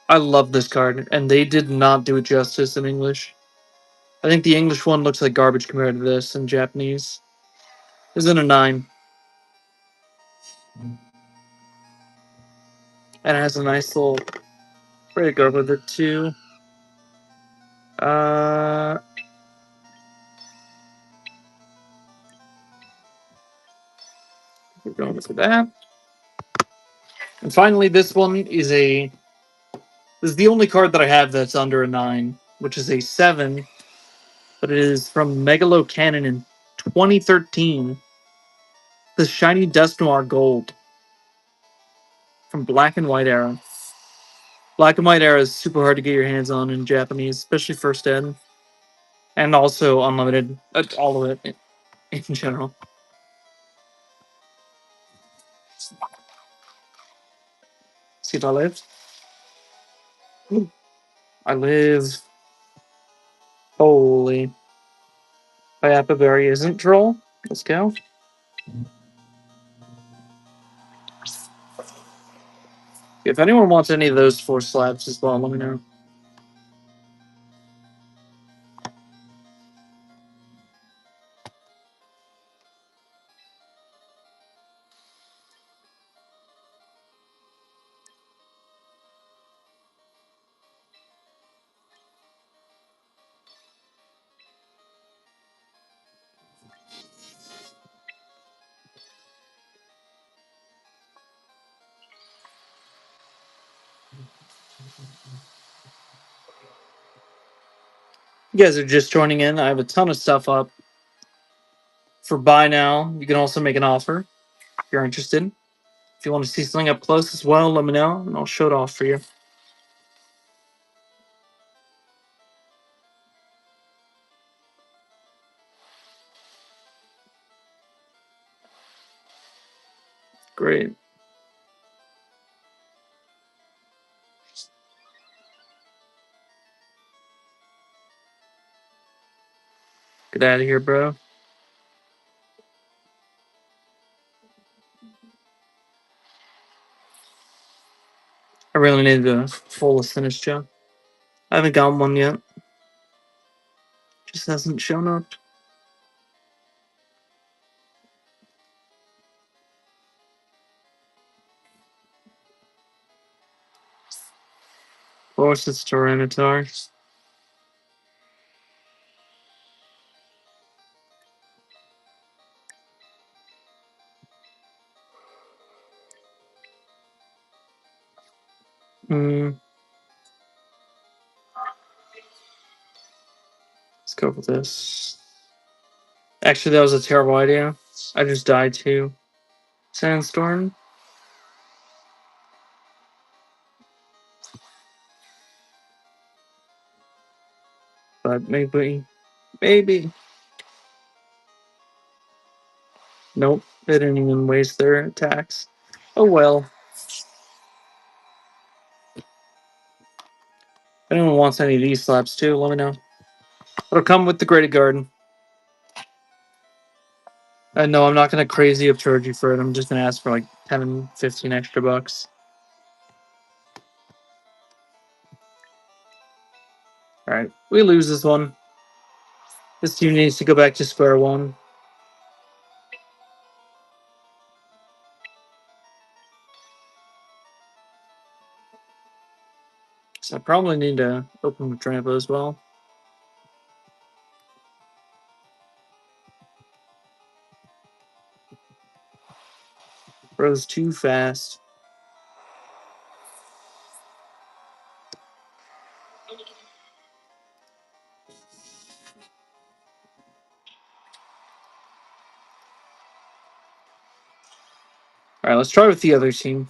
I love this card, and they did not do it justice in English. I think the English one looks like garbage compared to this in Japanese. This is in a 9. And it has a nice little way to go with it too. Uh, we're going for that. And finally, this one is this is the only card that I have that's under a 9, which is a 7, but it is from Megalo Cannon in 2013. The Shiny Dust Noir Gold from Black and White Era. Black and White Era is super hard to get your hands on in Japanese, especially first ed, and also unlimited. All of it in general. See if I live. Ooh. I live. Holy. Berry isn't troll. Let's go. If anyone wants any of those 4 slabs as well, let me know. You guys are just joining in. I have a ton of stuff up for buy now. You can also make an offer if you're interested. If you want to see something up close as well, let me know and I'll show it off for you. Great. Get out of here, bro. I really need the full finish job. I haven't gotten one yet. Just hasn't shown up. Of course, it's Tyranitar. Let's go with this. Actually, that was a terrible idea. I just died to Sandstorm. But maybe. Nope, they didn't even waste their attacks. Oh well. If anyone wants any of these slaps too, let me know. It'll come with the graded garden. I know I'm not gonna crazy upcharge you for it. I'm just gonna ask for like 10 and 15 extra bucks. Alright, we lose this one. This team needs to go back to square one. So I probably need to open with Trampo as well. Bro's too fast. Alright, let's try with the other team.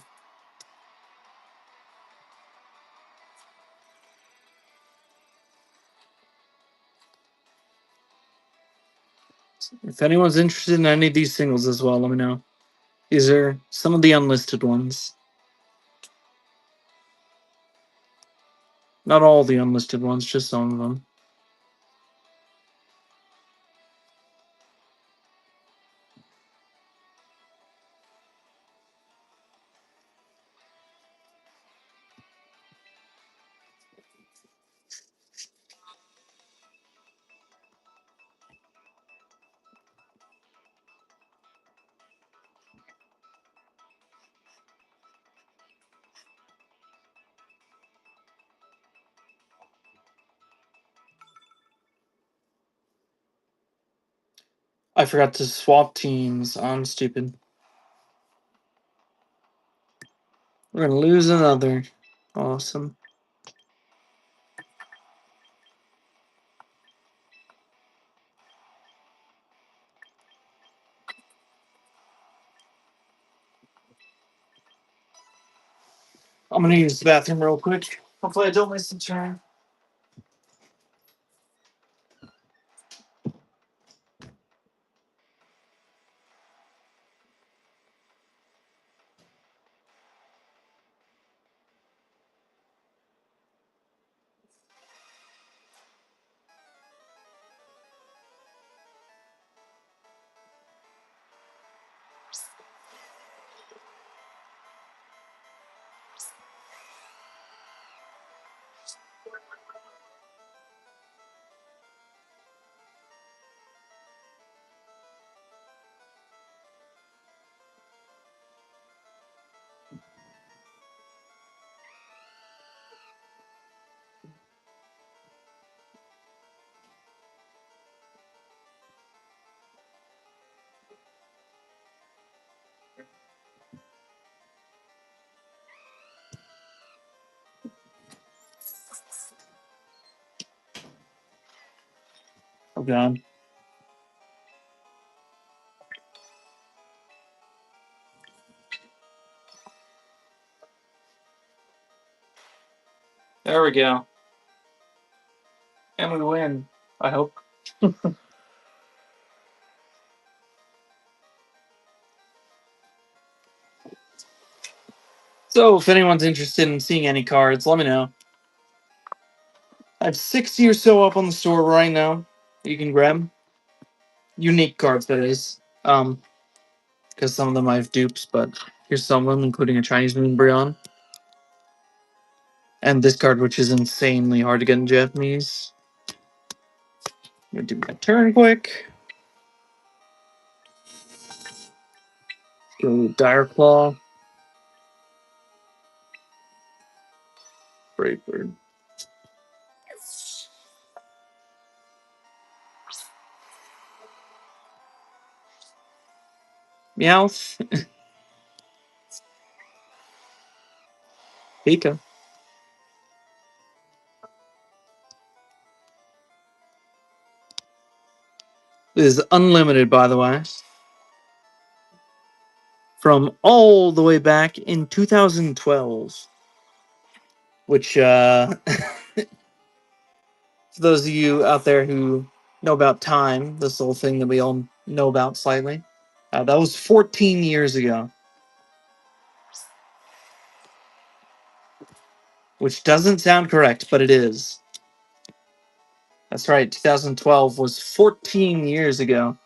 If anyone's interested in any of these singles as well, let me know. These are some of the unlisted ones. Not all the unlisted ones, just some of them. I forgot to swap teams. I'm stupid. We're gonna lose another. Awesome. I'm gonna use the bathroom real quick. Hopefully I don't miss a turn. Oh god. There we go. And we win. I hope. So if anyone's interested in seeing any cards, let me know. I have 60 or so up on the store right now. You can grab unique cards, that is. Because some of them I have dupes, but here's some of them, including a Chinese Moonbryon. And this card, which is insanely hard to get in Japanese. I'm gonna do my turn quick. Go Dire Claw. Brave Bird. Meowth. Pika. This is unlimited, by the way. From all the way back in 2012. Which, for those of you out there who know about time, this little thing that we all know about slightly, that was 14 years ago. Which doesn't sound correct, but it is. That's right. 2012 was 14 years ago.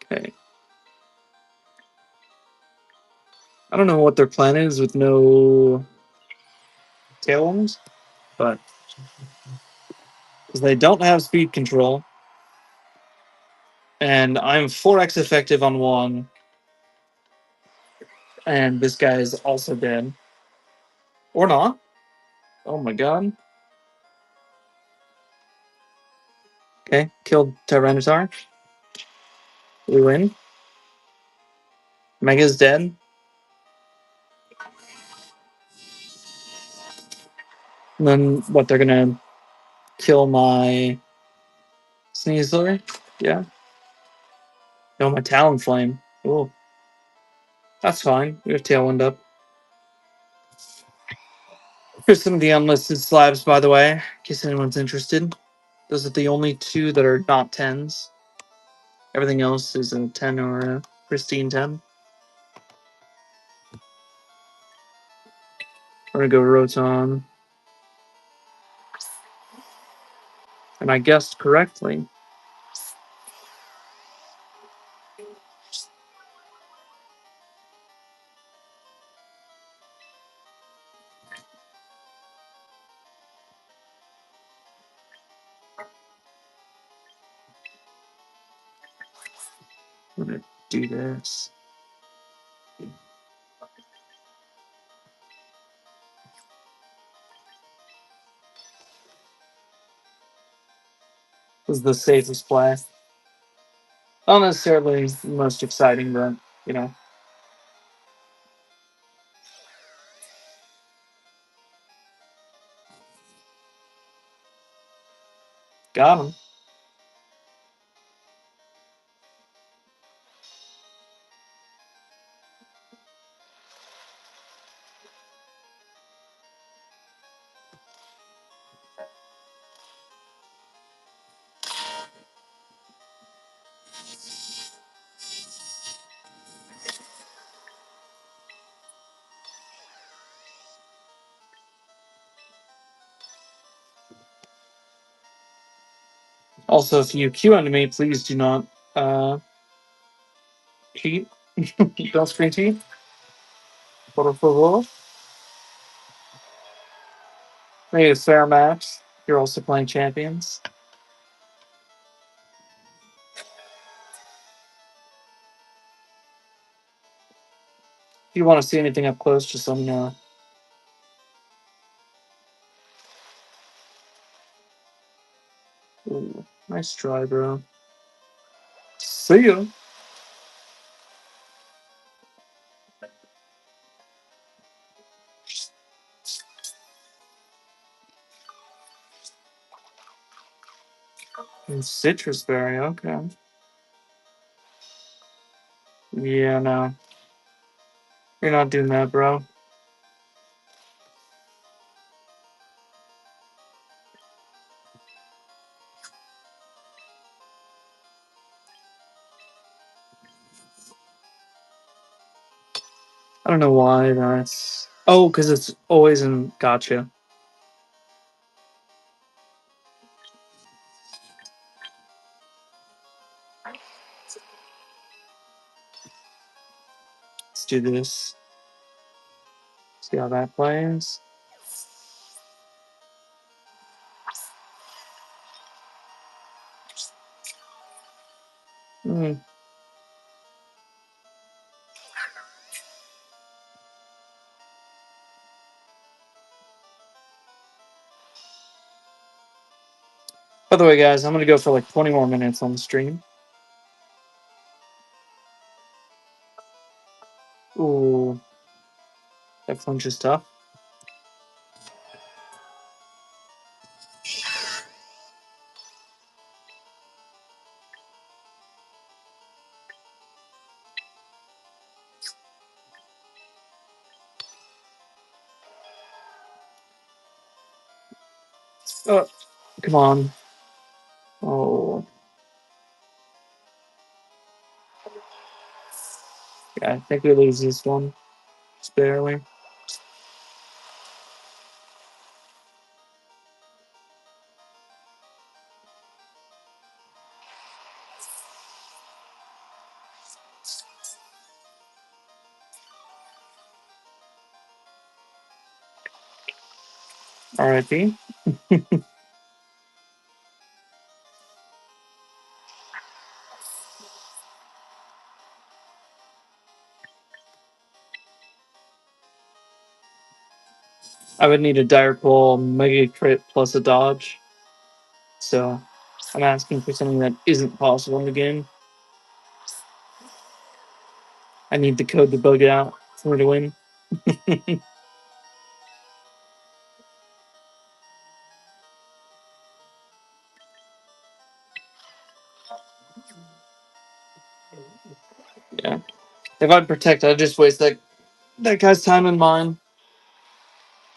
Okay. I don't know what their plan is with no tailwinds, but because they don't have speed control, and I'm 4x effective on one, and this guy is also dead. Or not. Oh my god. Okay, killed Tyranitar. We win. Mega's dead. And then what? They're gonna kill my Sneasler? Yeah. No, my Talonflame. Oh, that's fine. We have Tailwind up. Here's some of the unlisted slabs, by the way, in case anyone's interested. Those are the only two that are not 10s. Everything else is a 10 or a pristine 10. We're gonna go Rotom. And I guessed correctly. I'm gonna do this. This is the safest play. Not necessarily the most exciting, but, you know. Got him. Also, if you queue onto me, please do not cheat. Don't screen cheat. Por favor. Make it a fair match. You're also playing champions. If you want to see anything up close, just let me know. Ooh, nice try, bro. See ya. And citrus berry, okay. Yeah, no. You're not doing that, bro. I don't know why that's. Oh, because it's always in gotcha. Let's do this. See how that plays. Hmm. By the way, guys, I'm gonna go for like 20 more minutes on the stream. Ooh, that punch is tough. Oh, come on. Oh, yeah, I think we lose this one. Just barely. R.I.P. I would need a dire pull, mega crit plus a dodge. So I'm asking for something that isn't possible in the game. I need the code to bug out for me to win. Yeah. If I'd protect, I'd just waste that guy's time and mine.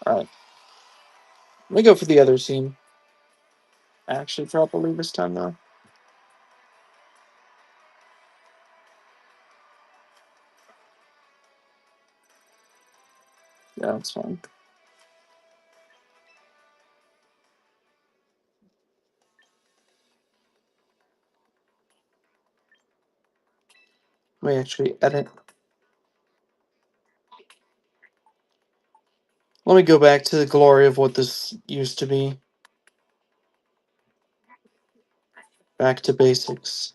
Alright. Let me go for the other scene. Actually, properly this time, though. Yeah, that's fine. Let me actually edit. Let me go back to the glory of what this used to be. Back to basics.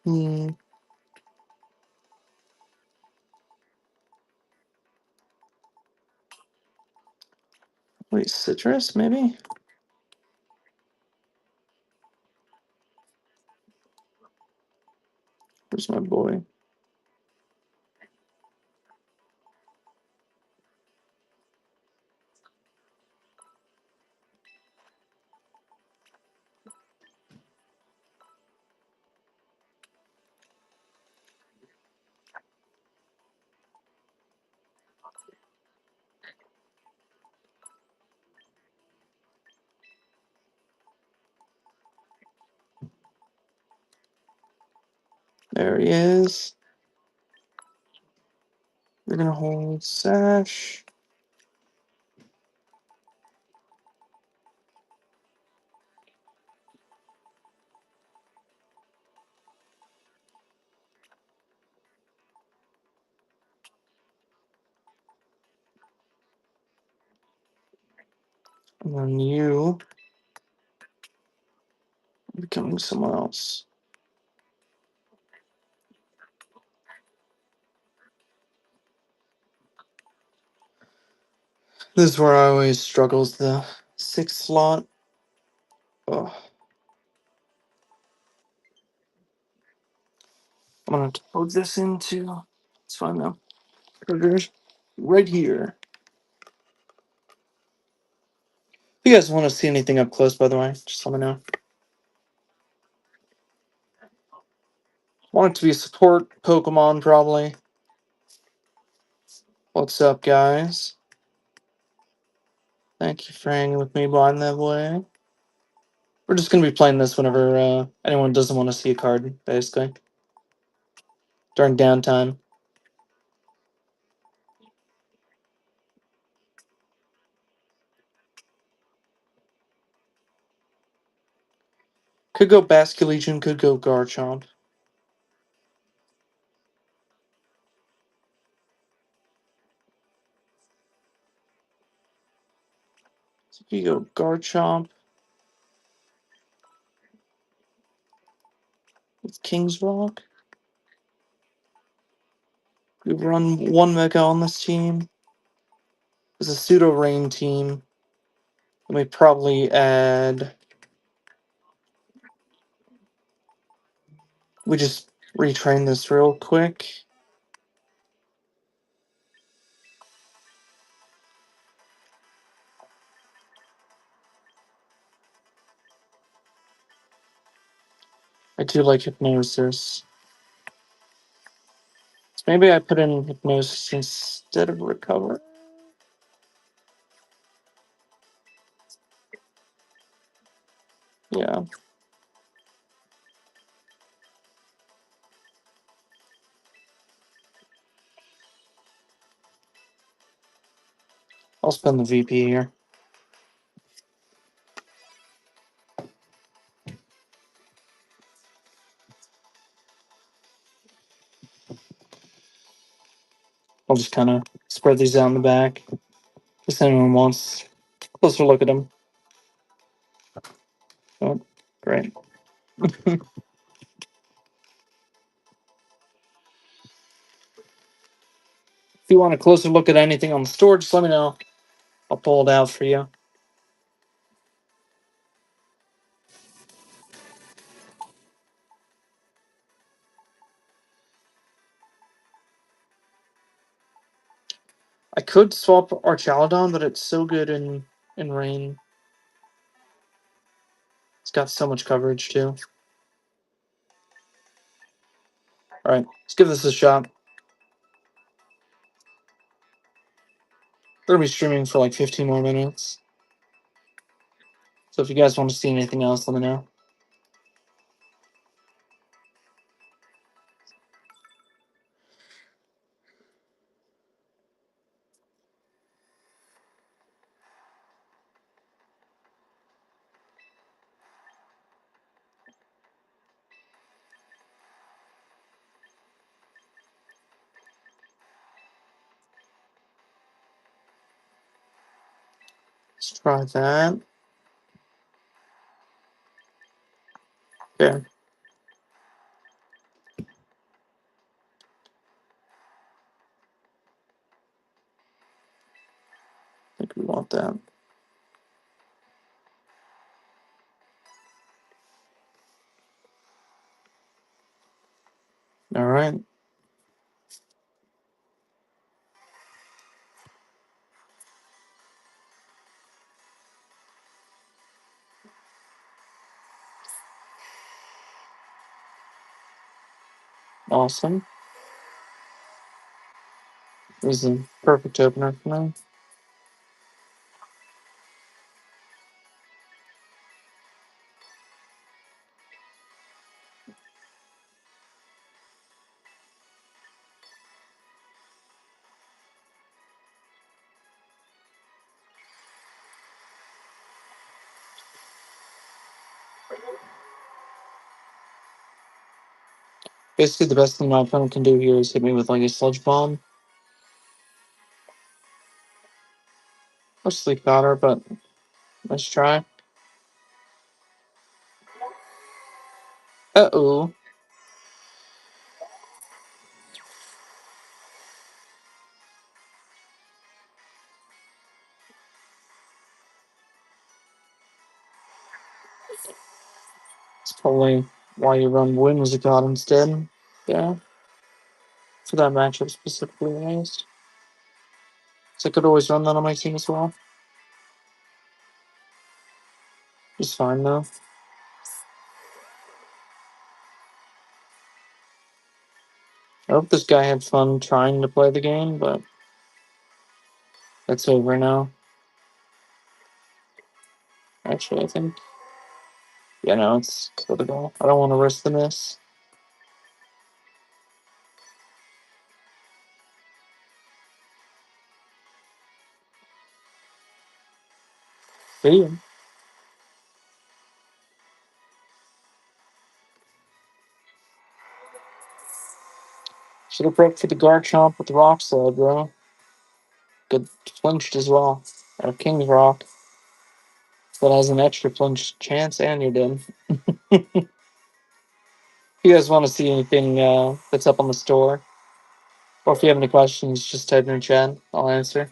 Hmm. Wait, citrus, maybe? Where's my boy? There he is. We're gonna hold Sash. And then you becoming someone else. This is where I always struggles the sixth slot. Oh, I'm gonna have to plug this into. It's fine now. Triggers right here. If you guys want to see anything up close, by the way, just let me know. Want it to be a support Pokemon, probably. What's up, guys? Thank you for hanging with me blind that way. We're just gonna be playing this whenever anyone doesn't want to see a card, basically. During downtime. Could go Basculegion, could go Garchomp. So if you go Garchomp with King's Rock. We run one Mega on this team. It's a pseudo rain team. And we probably add. We just retrain this real quick. I do like Hypnosis. Maybe I put in hypnosis instead of recover. Yeah. I'll spend the VP here. I'll just kind of spread these out in the back. If anyone wants a closer look at them. Oh, great. If you want a closer look at anything on the store, just let me know. I'll pull it out for you. I could swap Archaludon, but it's so good in rain. It's got so much coverage too. All right, let's give this a shot. We're gonna be streaming for like 15 more minutes. So if you guys want to see anything else, let me know. Let's try that. Okay. I think we want that. All right. Awesome. This is a perfect opener for me. Basically, the best thing my opponent can do here is hit me with like a sludge bomb or sleep powder, but let's try. Uh-oh. It's probably why you run Win was a god instead. Yeah. For that matchup specifically, anyways. So I could always run that on my team as well. It's fine though. I hope this guy had fun trying to play the game, but that's over now. Actually, I think. Yeah, no, it's for the goal. I don't want to risk the miss. See ya. Should have prepped for the guard chomp with the rock slide, bro. Good flinched as well. King's Rock. That has an extra flinch chance, and you're done. If you guys want to see anything that's up on the store, or if you have any questions, just type in chat. I'll answer.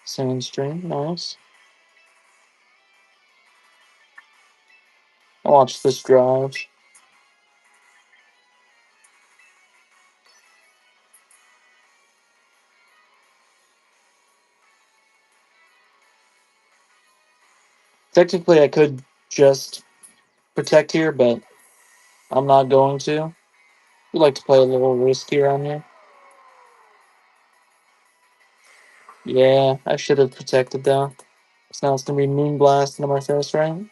Sand stream, nice. I'll watch this drive. Technically, I could just protect here, but I'm not going to. We like to play a little risky around here. Yeah, I should have protected though. So now it's gonna be Moon Blast into my first round.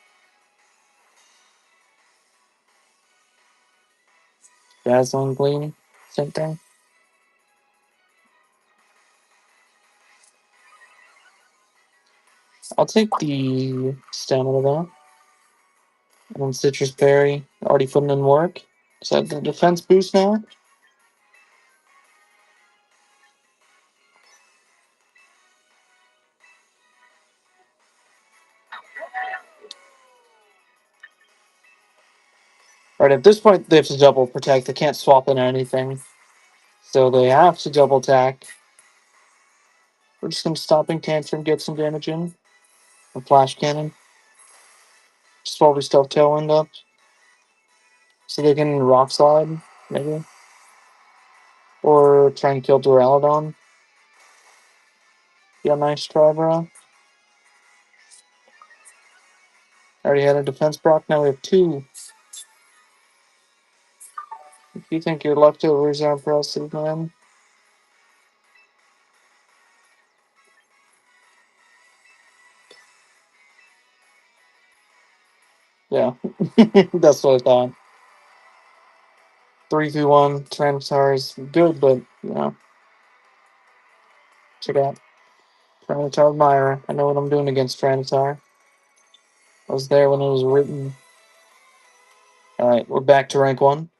Dazzling Gleam, same thing. I'll take the stamina though. And then Citrus Berry, already putting in work. Is that the defense boost now? Alright, at this point they have to double protect. They can't swap in anything. So they have to double attack. We're just gonna Stomping Tantrum, get some damage in. A Flash Cannon. Just while we still have Tailwind up. So they can Rock Slide, maybe. Or try and kill Duraludon. Yeah, nice try, bro. Already had a defense proc, now we have two. If you think your leftovers are impressive, man. Yeah, that's what I thought. 3-2-1, Tyranitar is good, but, check out Tyranitar Admirer. I know what I'm doing against Tyranitar. I was there when it was written. Alright, we're back to rank 1.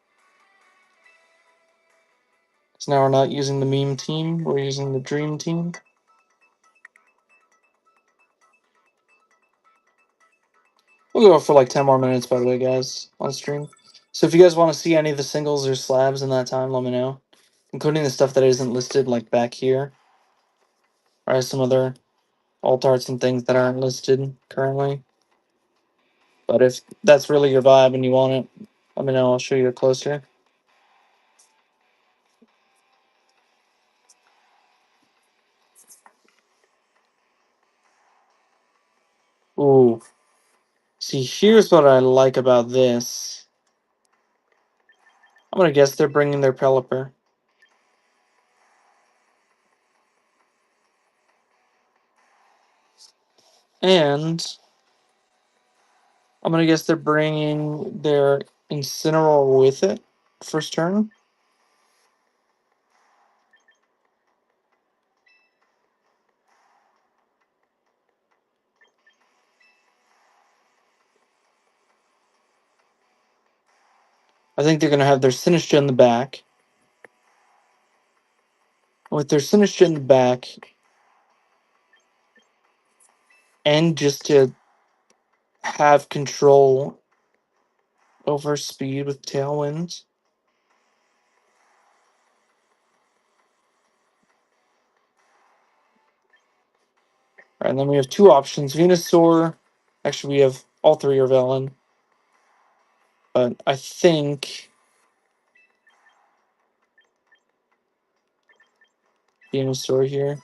So now we're not using the meme team, we're using the dream team. We'll go for like 10 more minutes, by the way, guys, on stream. So if you guys want to see any of the singles or slabs in that time, let me know. Including the stuff that isn't listed, like back here. Or some other alt arts and things that aren't listed currently. But if that's really your vibe and you want it, let me know. I'll show you a closer. Ooh. See, here's what I like about this. I'm gonna guess they're bringing their Pelipper. And I'm gonna guess they're bringing their Incineroar with it first turn. I think they're gonna have their Sinistcha in the back. With their Sinistcha in the back, and just to have control over speed with Tailwinds. Alright, and then we have two options. Venusaur. Actually, we have all three are Velen. But I think Venusaur here.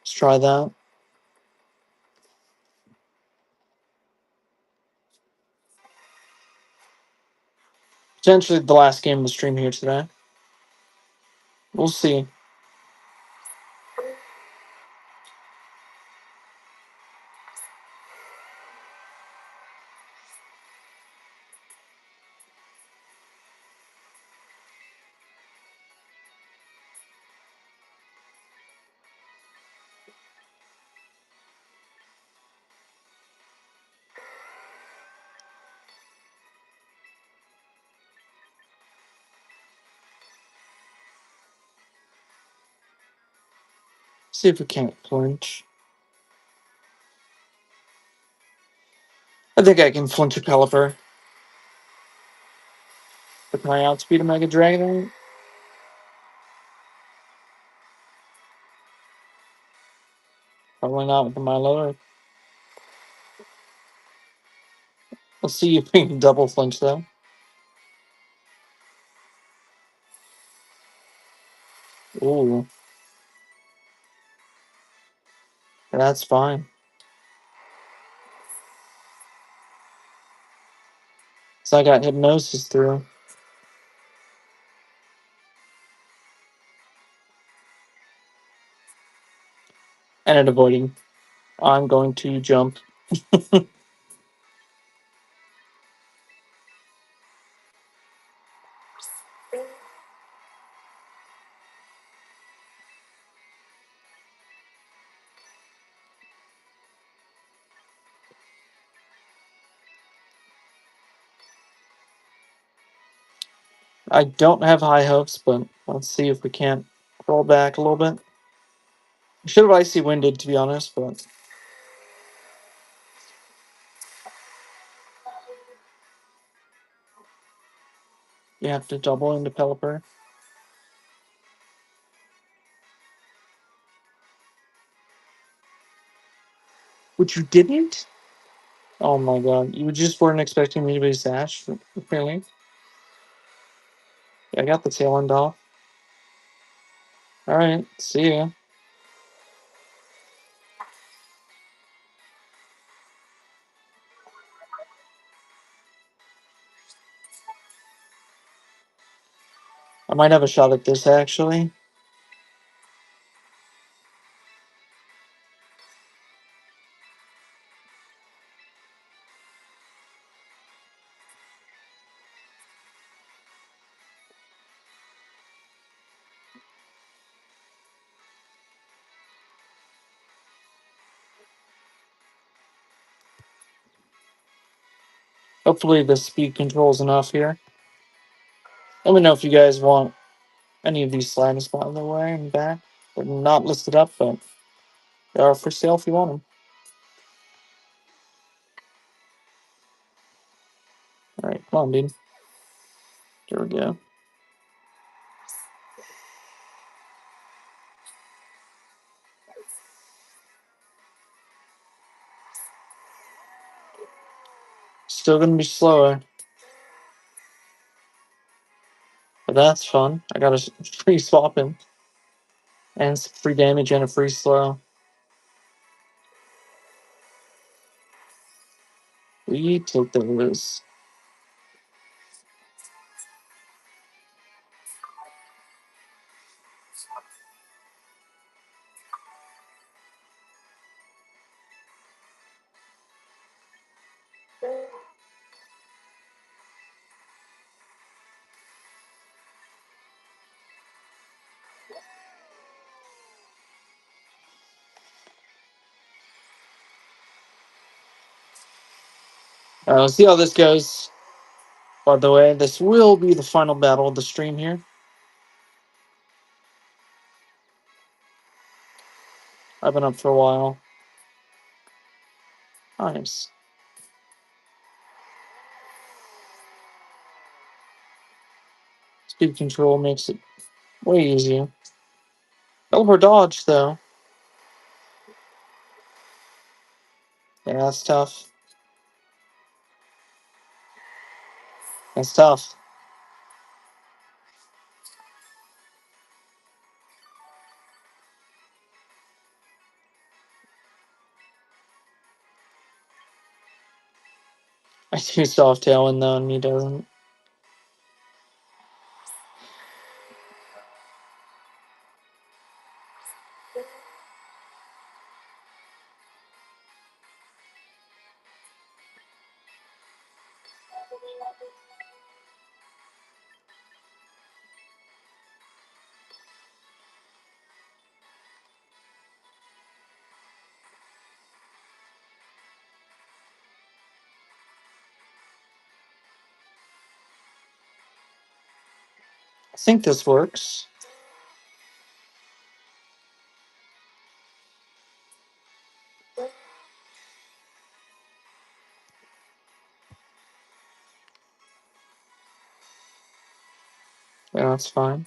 Let's try that. Potentially the last game of the stream here today. We'll see. See if we can't flinch. I think I can flinch a Pelipper. But can I outspeed a Mega Dragon? Probably not with the Milo. Let's see if we can double flinch though. Ooh. That's fine. So I got hypnosis through. And it avoiding. I'm going to jump. I don't have high hopes, but let's see if we can't roll back a little bit. Should have icy winded, to be honest, but you have to double into Pelipper. Which you didn't? Oh my god. You just weren't expecting me to be Sash, apparently. I got the tail end off. Alright, see ya. I might have a shot at this, actually. Hopefully the speed control's enough here. Let me know if you guys want any of these slabs, by the way, in the back. They're not listed up, but they are for sale if you want them. Alright, come on, dude. There we go. Still gonna be slower. But that's fun. I got a free swap him. And some free damage and a free slow. We take those. Let's see how this goes. By the way, this will be the final battle of the stream here. I've been up for a while. Nice. Speed control makes it way easier. Over dodge, though. Yeah, that's tough. That's tough. I do soft tailwind, though, and he doesn't. I think this works. Yeah, that's fine.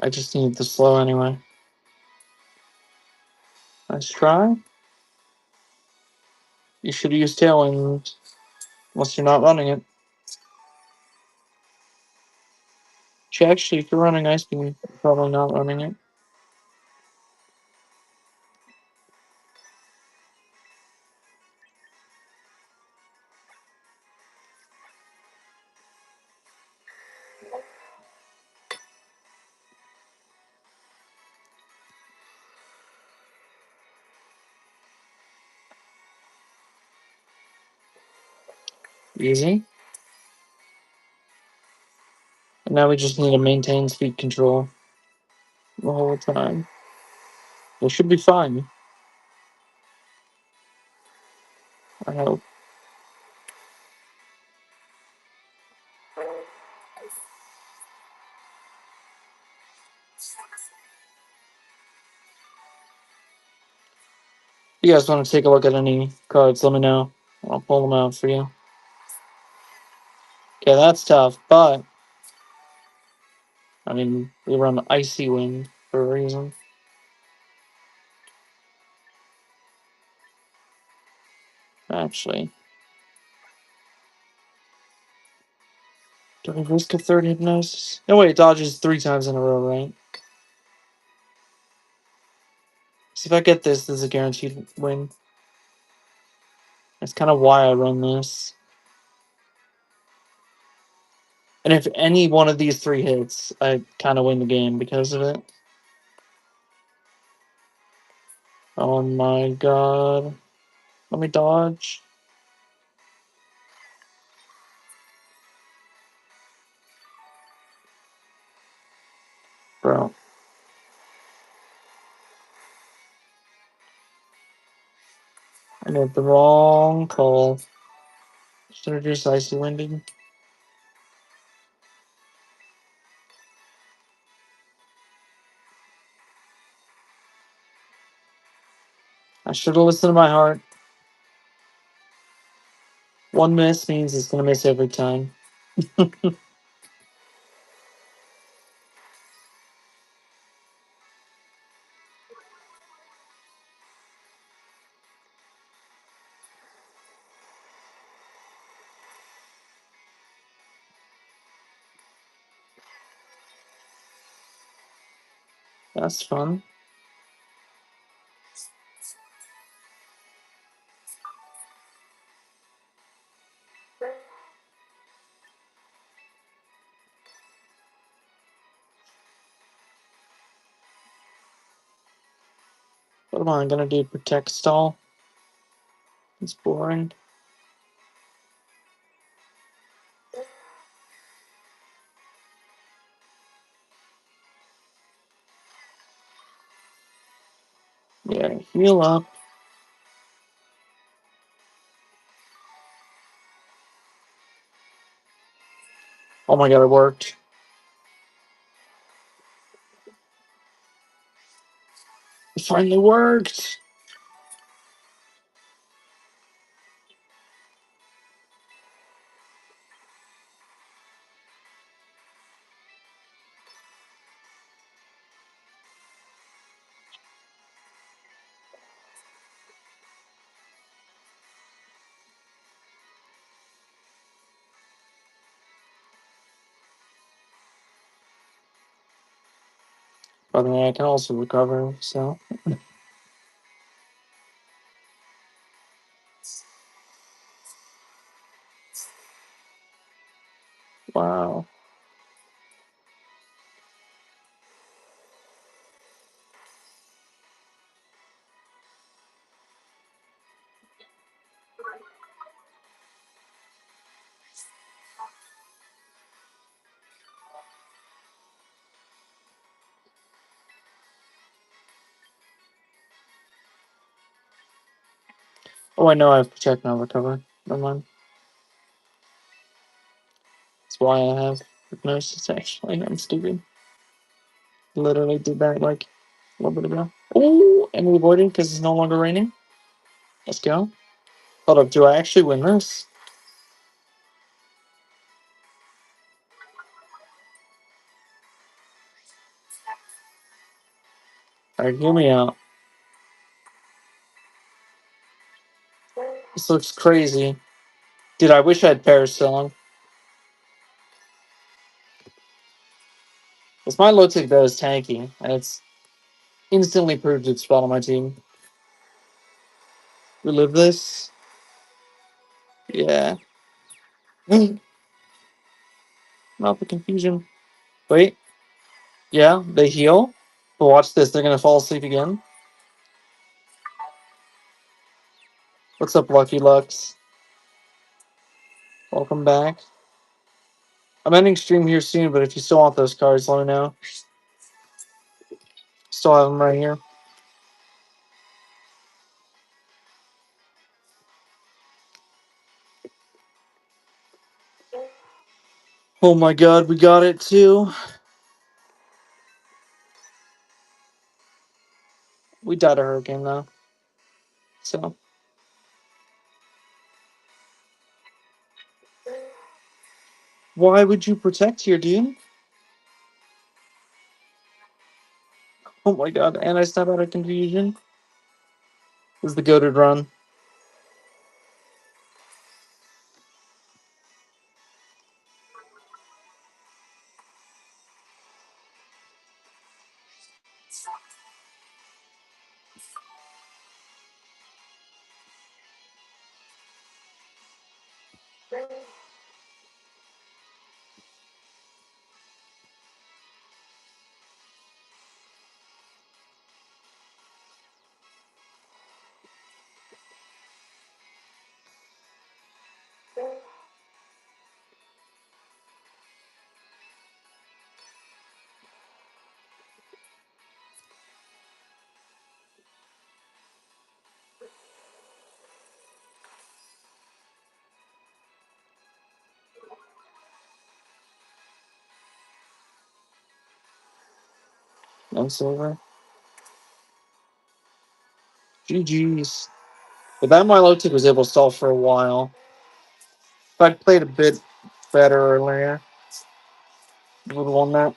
I just need the slow anyway. Nice try. You should use Tailwind unless you're not running it. Actually, if you're running Ice Beam, you're probably not running it. Easy. And now we just need to maintain speed control the whole time. We should be fine. I hope. If you guys want to take a look at any cards, let me know. I'll pull them out for you. Okay, that's tough, but I mean, we run Icy Wind for a reason. Actually, do we risk a third Hypnosis? No, wait, it dodges 3 times in a row, right? See, if I get this is a guaranteed win. That's kind of why I run this. And if any one of these 3 hits, I kind of win the game because of it. Oh my god. Let me dodge. Bro. I made the wrong call. Should have just Icy Winded. I should have listened to my heart. 1 miss means it's going to miss every time. That's fun. What am I going to do? Protect stall? It's boring. Yeah, heal up. Oh my god, it worked. It finally worked! By the way, I can also recover, so. Wow. Oh, I know I have protect, not recover. Never mind. That's why I have hypnosis, actually. I'm stupid. Literally did that like a little bit ago. Oh, and we avoided because it's no longer raining. Let's go. Hold up, do I actually win this? Alright, hear me out. This looks crazy. Dude, I wish I had Parasailing. Because my low tick though is tanky, and it's instantly proved its spot on my team. Relive this. Yeah. Not the confusion. Wait. Yeah, they heal. But watch this, they're gonna fall asleep again. What's up, Lucky Lux? Welcome back. I'm ending stream here soon, but if you still want those cards, let me know. Still have them right here. Oh my god, we got it too. We died a hurricane though. So why would you protect here, dude? Oh my god, and I step out of confusion. This is the goated run. No silver. GG's. But that Milotic was able to stall for a while. If I'd played a bit better earlier, we would have won that.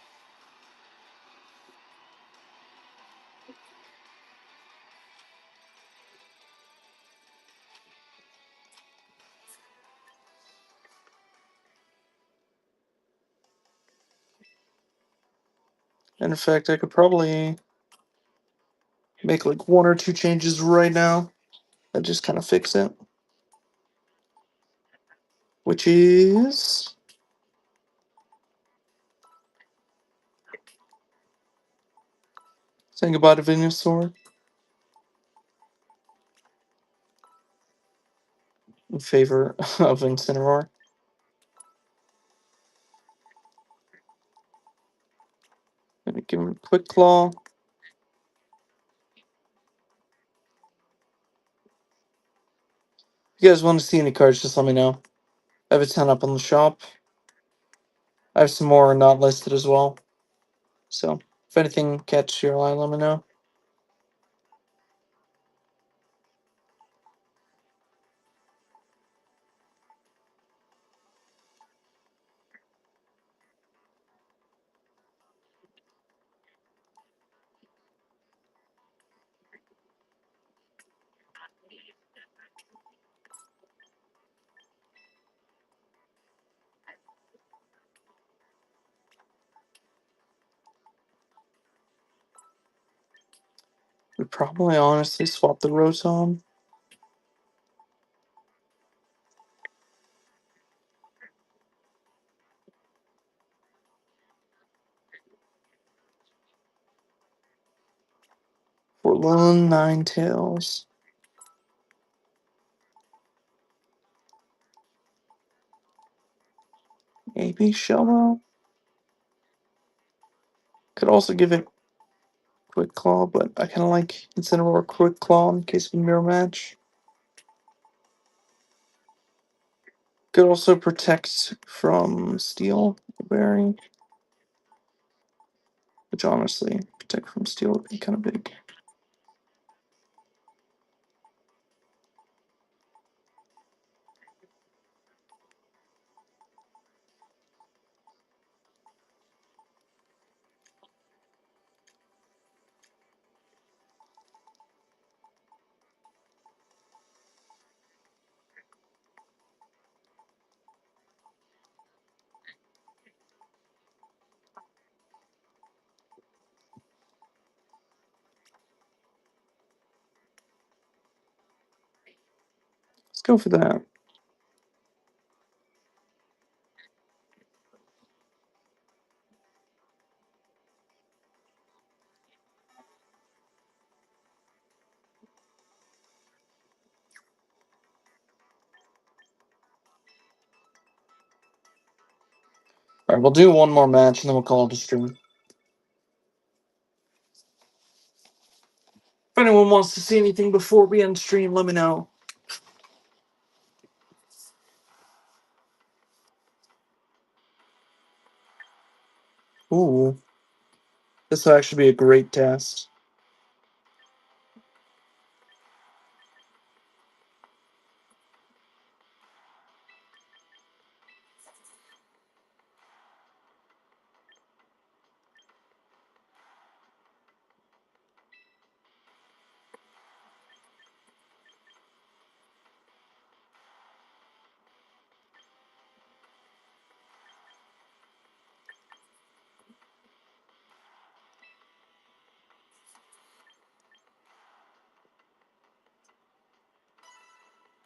In fact, I could probably make like one or two changes right now that just kind of fix it. Which is saying goodbye to Venusaur in favor of Incineroar. Gonna give him a quick claw. If you guys want to see any cards, just let me know. I have a 10 up on the shop. I have some more not listed as well. So if anything catches your eye, let me know. We probably honestly swap the Rotom. For Lone Ninetales. Maybe Shello. Could also give it Quick Claw, but I kind of like Incineroar Quick Claw in case of a mirror match. Could also protect from Steel Berry, which honestly, protect from Steel would be kind of big. Go for that. All right, we'll do one more match and then we'll call it a stream. If anyone wants to see anything before we end stream, let me know. Ooh, this will actually be a great test.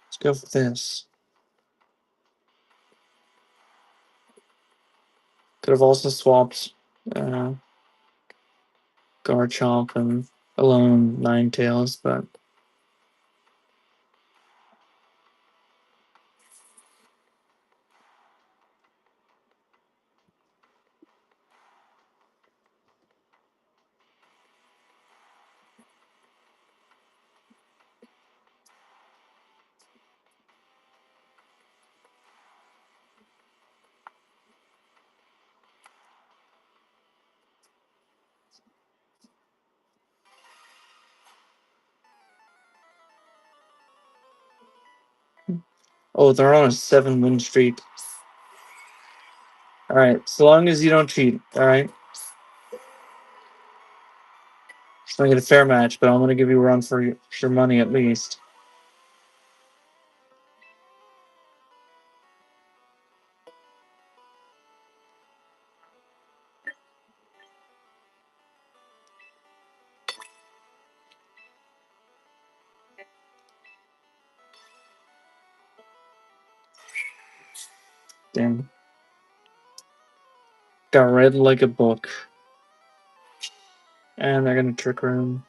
Let's go for this. Could have also swapped Garchomp and Alone Ninetales, but oh, they're on a 7-win streak. All right, so long as you don't cheat. All right, it's gonna get a fair match, but I'm gonna give you a run for your money at least. Damn, got read like a book, and they're gonna trick room.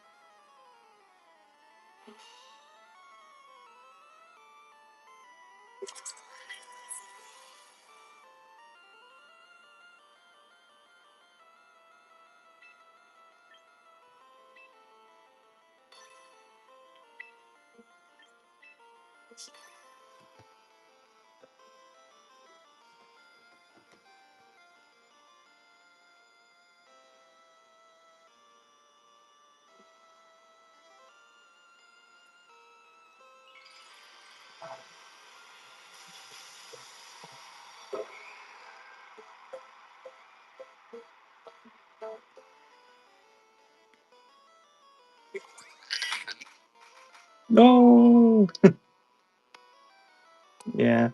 No. Yeah,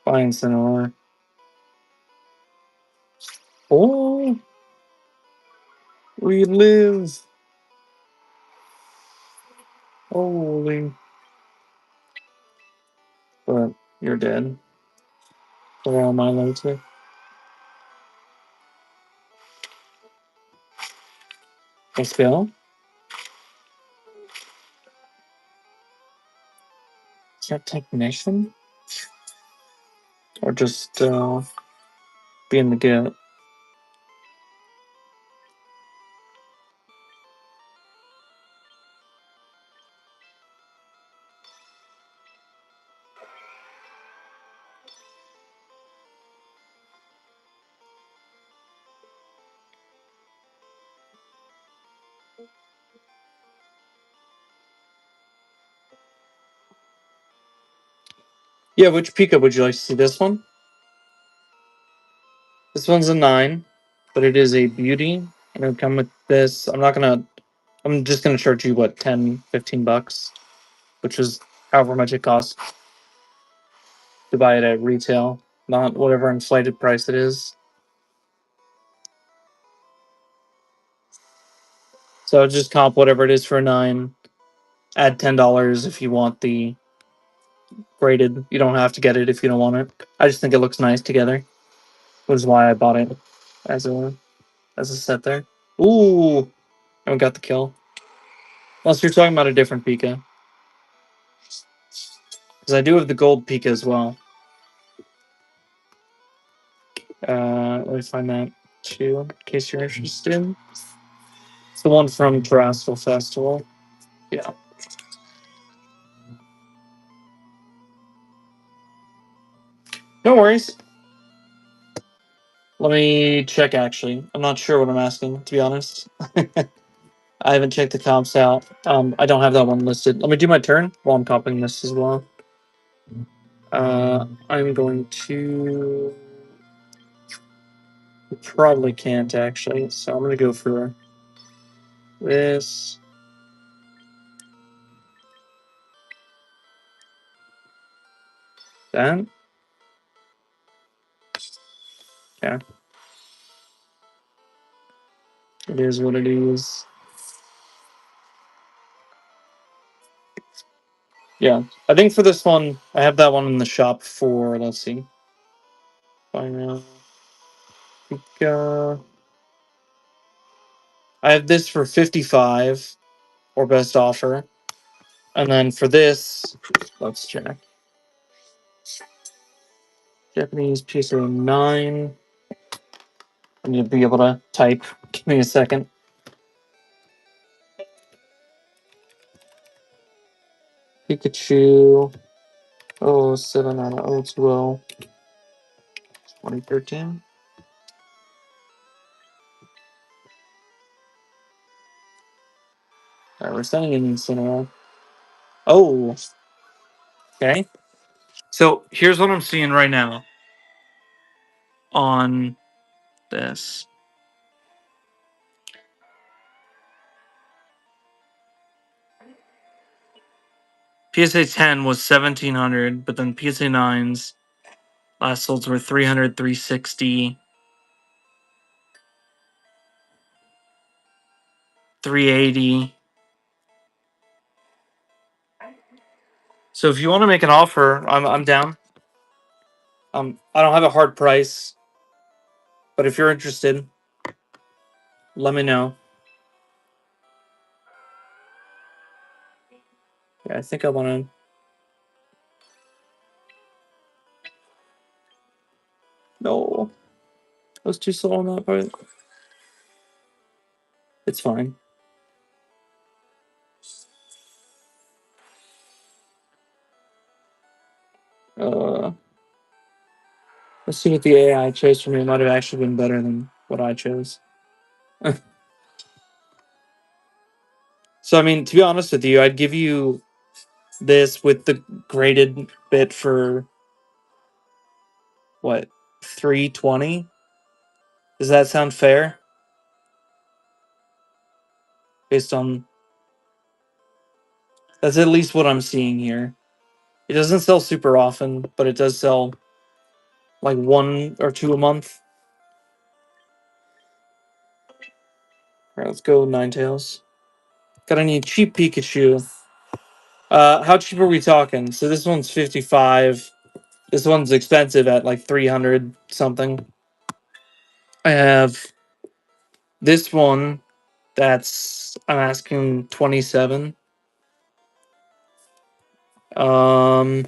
fine, Sonora. Oh, we live. Holy. But you're dead. For all my loads here. A spell? Is that technician? Or just being the get? Yeah, which Pika would you like to see? This one? This one's a 9, but it is a beauty. And it'll come with this. I'm just gonna charge you what, 10, 15 bucks, which is however much it costs to buy it at retail, not whatever inflated price it is. So just comp whatever it is for a 9. add $10 if you want the graded. You don't have to get it if you don't want it. I just think it looks nice together, which is why I bought it as a set there. Ooh, I got the kill. Unless you're talking about a different Pika, because I do have the gold Pika as well. Let me find that too, in case you're interested. It's the one from Terrestrial Festival. Yeah. No worries. Let me check, actually. I'm not sure what I'm asking, to be honest. I haven't checked the comps out. I don't have that one listed. Let me do my turn while I'm copying this as well. I'm going to... Probably can't, actually. So I'm going to go for this. That. Yeah. It is what it is. Yeah. I think for this one, I have that one in the shop for, let's see. Final. Pika. I have this for 55 or best offer. And then for this, let's check. Japanese peso 9. I need to be able to type. Give me a second. Pikachu. 07 out of 020. 2013. Alright, we're sending in Incineroar. Oh, okay. So here's what I'm seeing right now on this. PSA 10 was 1700, but then PSA 9s last solds were 300, 360, 380. So if you want to make an offer, I'm down. I don't have a hard price, but if you're interested, let me know. Yeah, I think I want to. No, I was too slow on that part. It's fine. Uh, let's see what the AI chose for me. It might have actually been better than what I chose. So, I mean, to be honest with you, I'd give you this with the graded bit for what, 320? Does that sound fair? Based on that's at least what I'm seeing here. It doesn't sell super often, but it does sell like 1 or 2 a month. All right, let's go Ninetales. Got any cheap Pikachu? How cheap are we talking? So this one's 55. This one's expensive at like 300 something. I have this one that's I'm asking 27. Let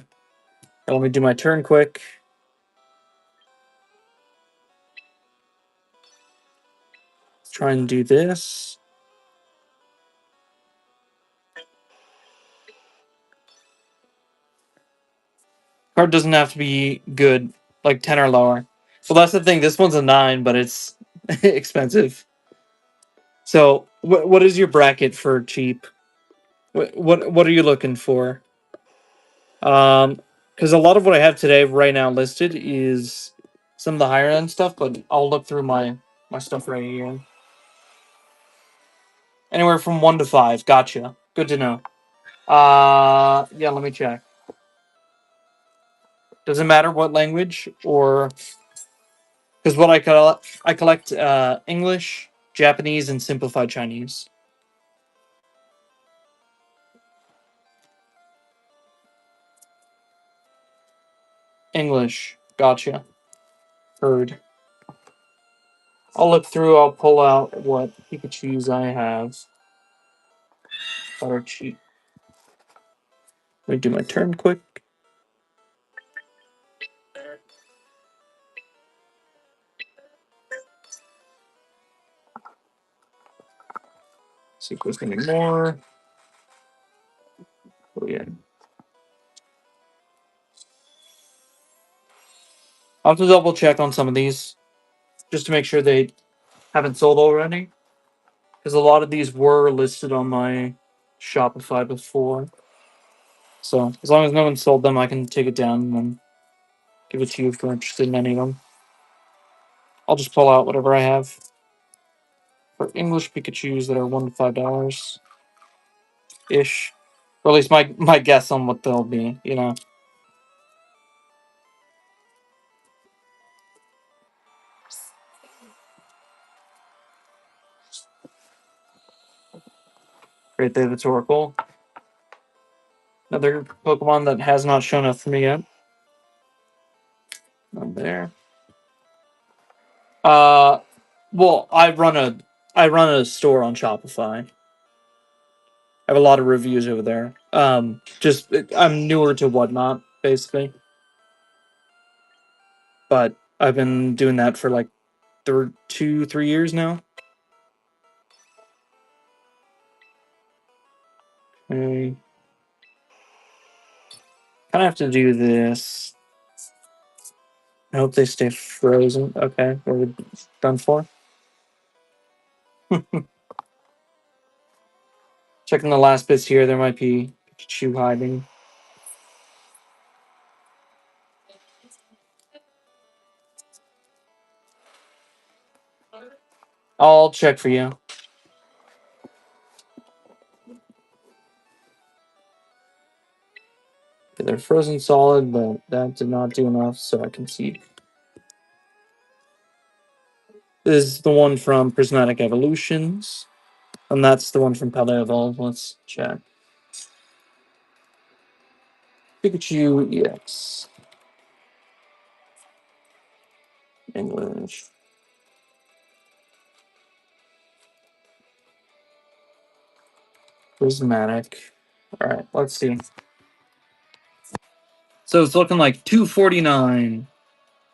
me do my turn quick. Let's try and do this. Card doesn't have to be good, like 10 or lower. So that's the thing. This one's a 9, but it's expensive. So what is your bracket for cheap? What are you looking for? Because a lot of what I have today right now listed is some of the higher end stuff, but I'll look through my stuff right here. Anywhere from 1 to 5. Gotcha. Good to know. Yeah, let me check. Does it matter what language or because what I collect English, Japanese, and simplified Chinese. English. Gotcha. Heard. I'll look through. I'll pull out what Pikachu's I have. Butter cheat. Let me do my turn quick. See if there's any more. Oh yeah. I'll have to double check on some of these just to make sure they haven't sold already. Because a lot of these were listed on my Shopify before. So as long as no one sold them, I can take it down and then give it to you if you're interested in any of them. I'll just pull out whatever I have for English Pikachu's that are $1 to $5 ish. Or at least my guess on what they'll be, you know. Great Day of the Torkoal. Another Pokemon that has not shown up for me yet. Not there. Well, I run a store on Shopify. I have a lot of reviews over there. Just I'm newer to Whatnot, basically, but I've been doing that for like 2, 3 years now. I kind of have to do this. I hope they stay frozen. Okay, we're done for. Checking the last bits here. There might be Pikachu hiding. I'll check for you. Okay, they're frozen solid, but that did not do enough, so I can see. This is the one from Prismatic Evolutions, and that's the one from Pale Evolve. Let's check. Pikachu EX. English. Prismatic. Alright, let's see. So it's looking like $2.49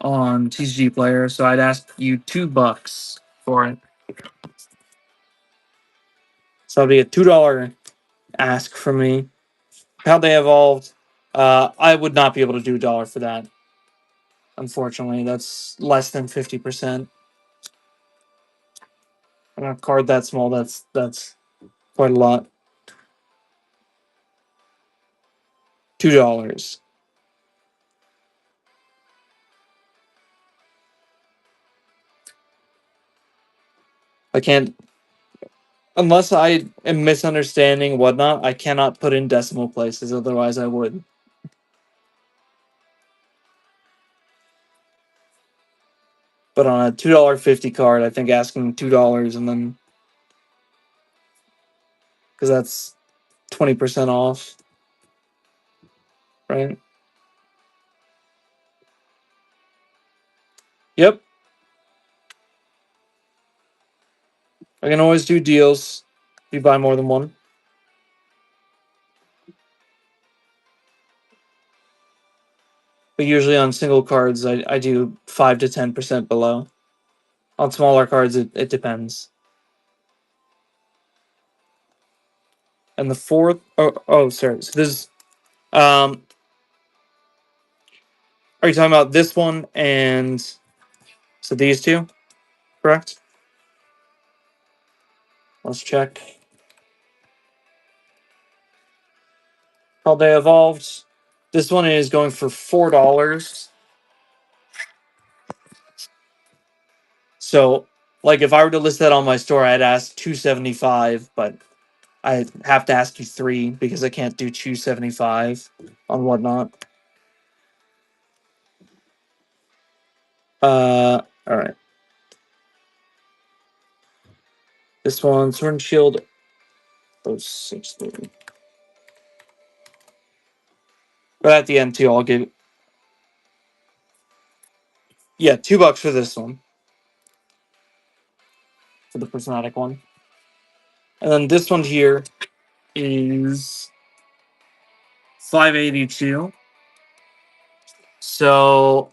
on TCG Player, so I'd ask you $2 for it. So it'll be a $2 ask from me. How they evolved, I would not be able to do $1 for that. Unfortunately, that's less than 50%. On a card that small, that's quite a lot. $2. I can't, unless I am misunderstanding whatnot. I cannot put in decimal places. Otherwise, I would. But on a $2.50 card, I think asking $2 and then because that's 20% off, right? Yep, I can always do deals if you buy more than one. But usually on single cards, I do 5 to 10% below. On smaller cards, it depends. And the fourth, sorry. So this, um, are you talking about this one and so these two, correct? Let's check how they evolved. This one is going for $4. So, like, if I were to list that on my store, I'd ask 275, but I have to ask you three because I can't do 275 on whatnot. All right. This one, Sword and Shield. Oh, 60. But at the end too, I'll give. Yeah, $2 for this one, for the prismatic one. And then this one here is 582. So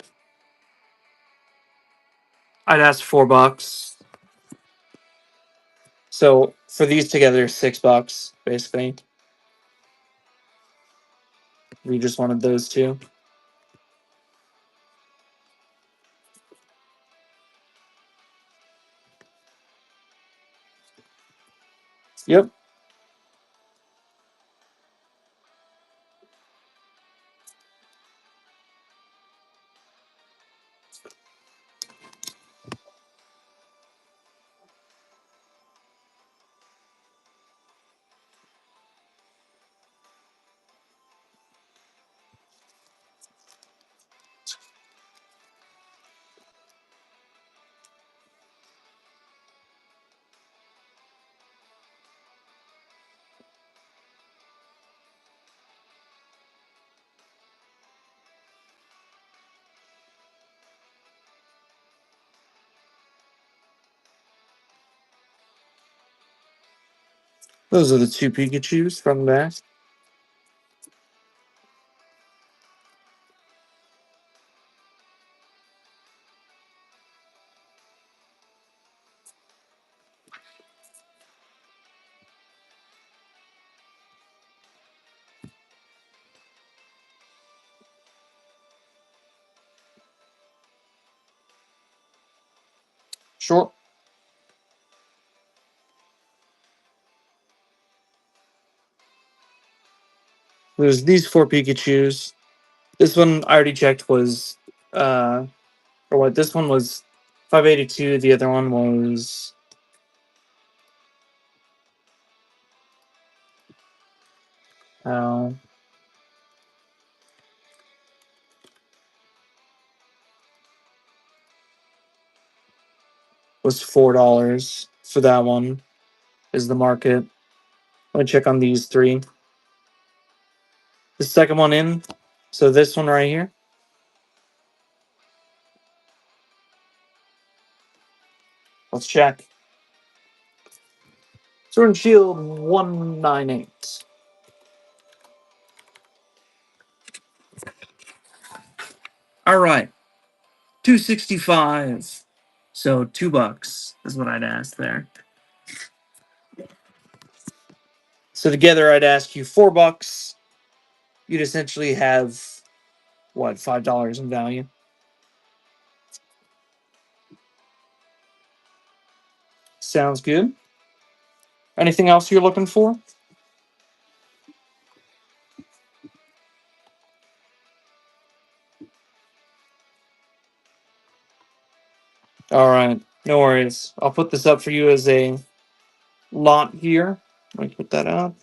I'd ask $4. So for these together, $6, basically. We just wanted those two. Yep. Those are the two Pikachus from the back. Sure. There's these four Pikachus. This one I already checked was or what, this one was 582, the other one was uh was $4 for that one is the market. Let me check on these three. The second one in. So this one right here. Let's check. Sword and Shield 198. All right. 265. So $2 is what I'd ask there. So together I'd ask you $4. You'd essentially have what, $5 in value. Sounds good. Anything else you're looking for? All right. No worries. I'll put this up for you as a lot here. Let me put that up.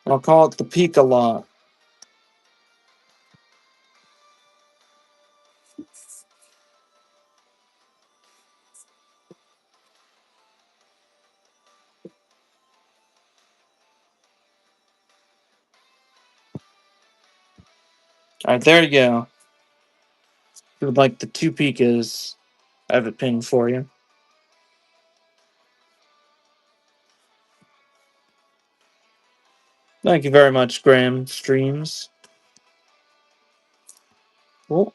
I'll call it the Pika lot. All right, there you go. If you would like the two Pikas, I have it pinned for you. Thank you very much, Graham Streams. Cool.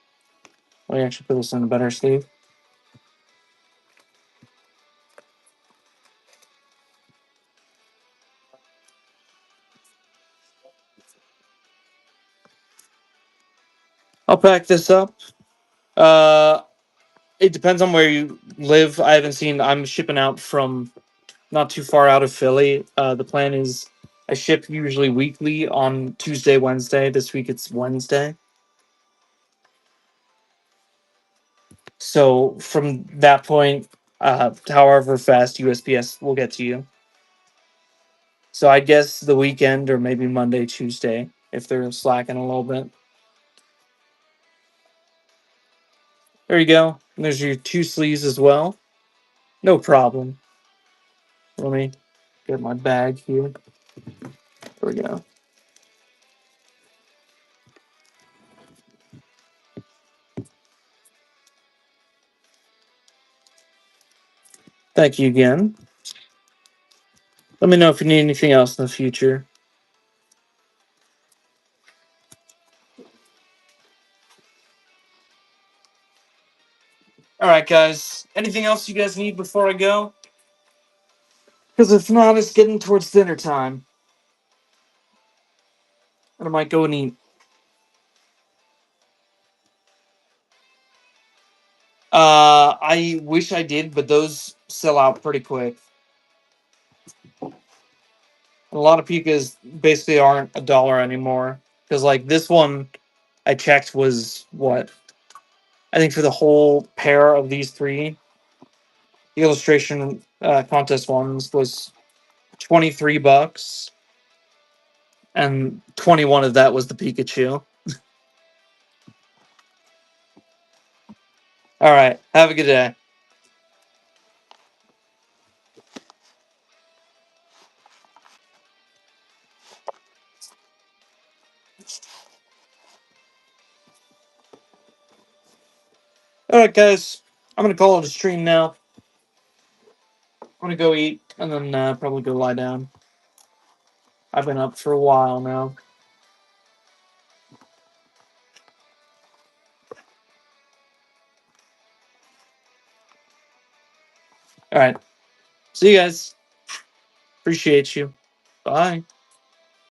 Let me actually put this in a better sleeve. I'll pack this up. Uh, it depends on where you live. I haven't seen. I'm shipping out from not too far out of Philly. The plan is I ship usually weekly on Tuesday, Wednesday. This week it's Wednesday. So from that point, however fast USPS will get to you. So I guess the weekend or maybe Monday, Tuesday, if they're slacking a little bit. There you go. And there's your two sleeves as well. No problem. Let me get my bag here. There we go. Thank you again. Let me know if you need anything else in the future. All right, guys. Anything else you guys need before I go? Because if not, it's getting towards dinner time. And I might go and eat. I wish I did, but those sell out pretty quick. A lot of pikas basically aren't $1 anymore. Because, like, this one I checked was what? I think for the whole pair of these three, the illustration contest ones was $23, and 21 of that was the Pikachu. All right, have a good day. All right, guys, I'm gonna call it a stream now. I'm gonna go eat and then probably go lie down. I've been up for a while now. All right, see you guys. Appreciate you. Bye.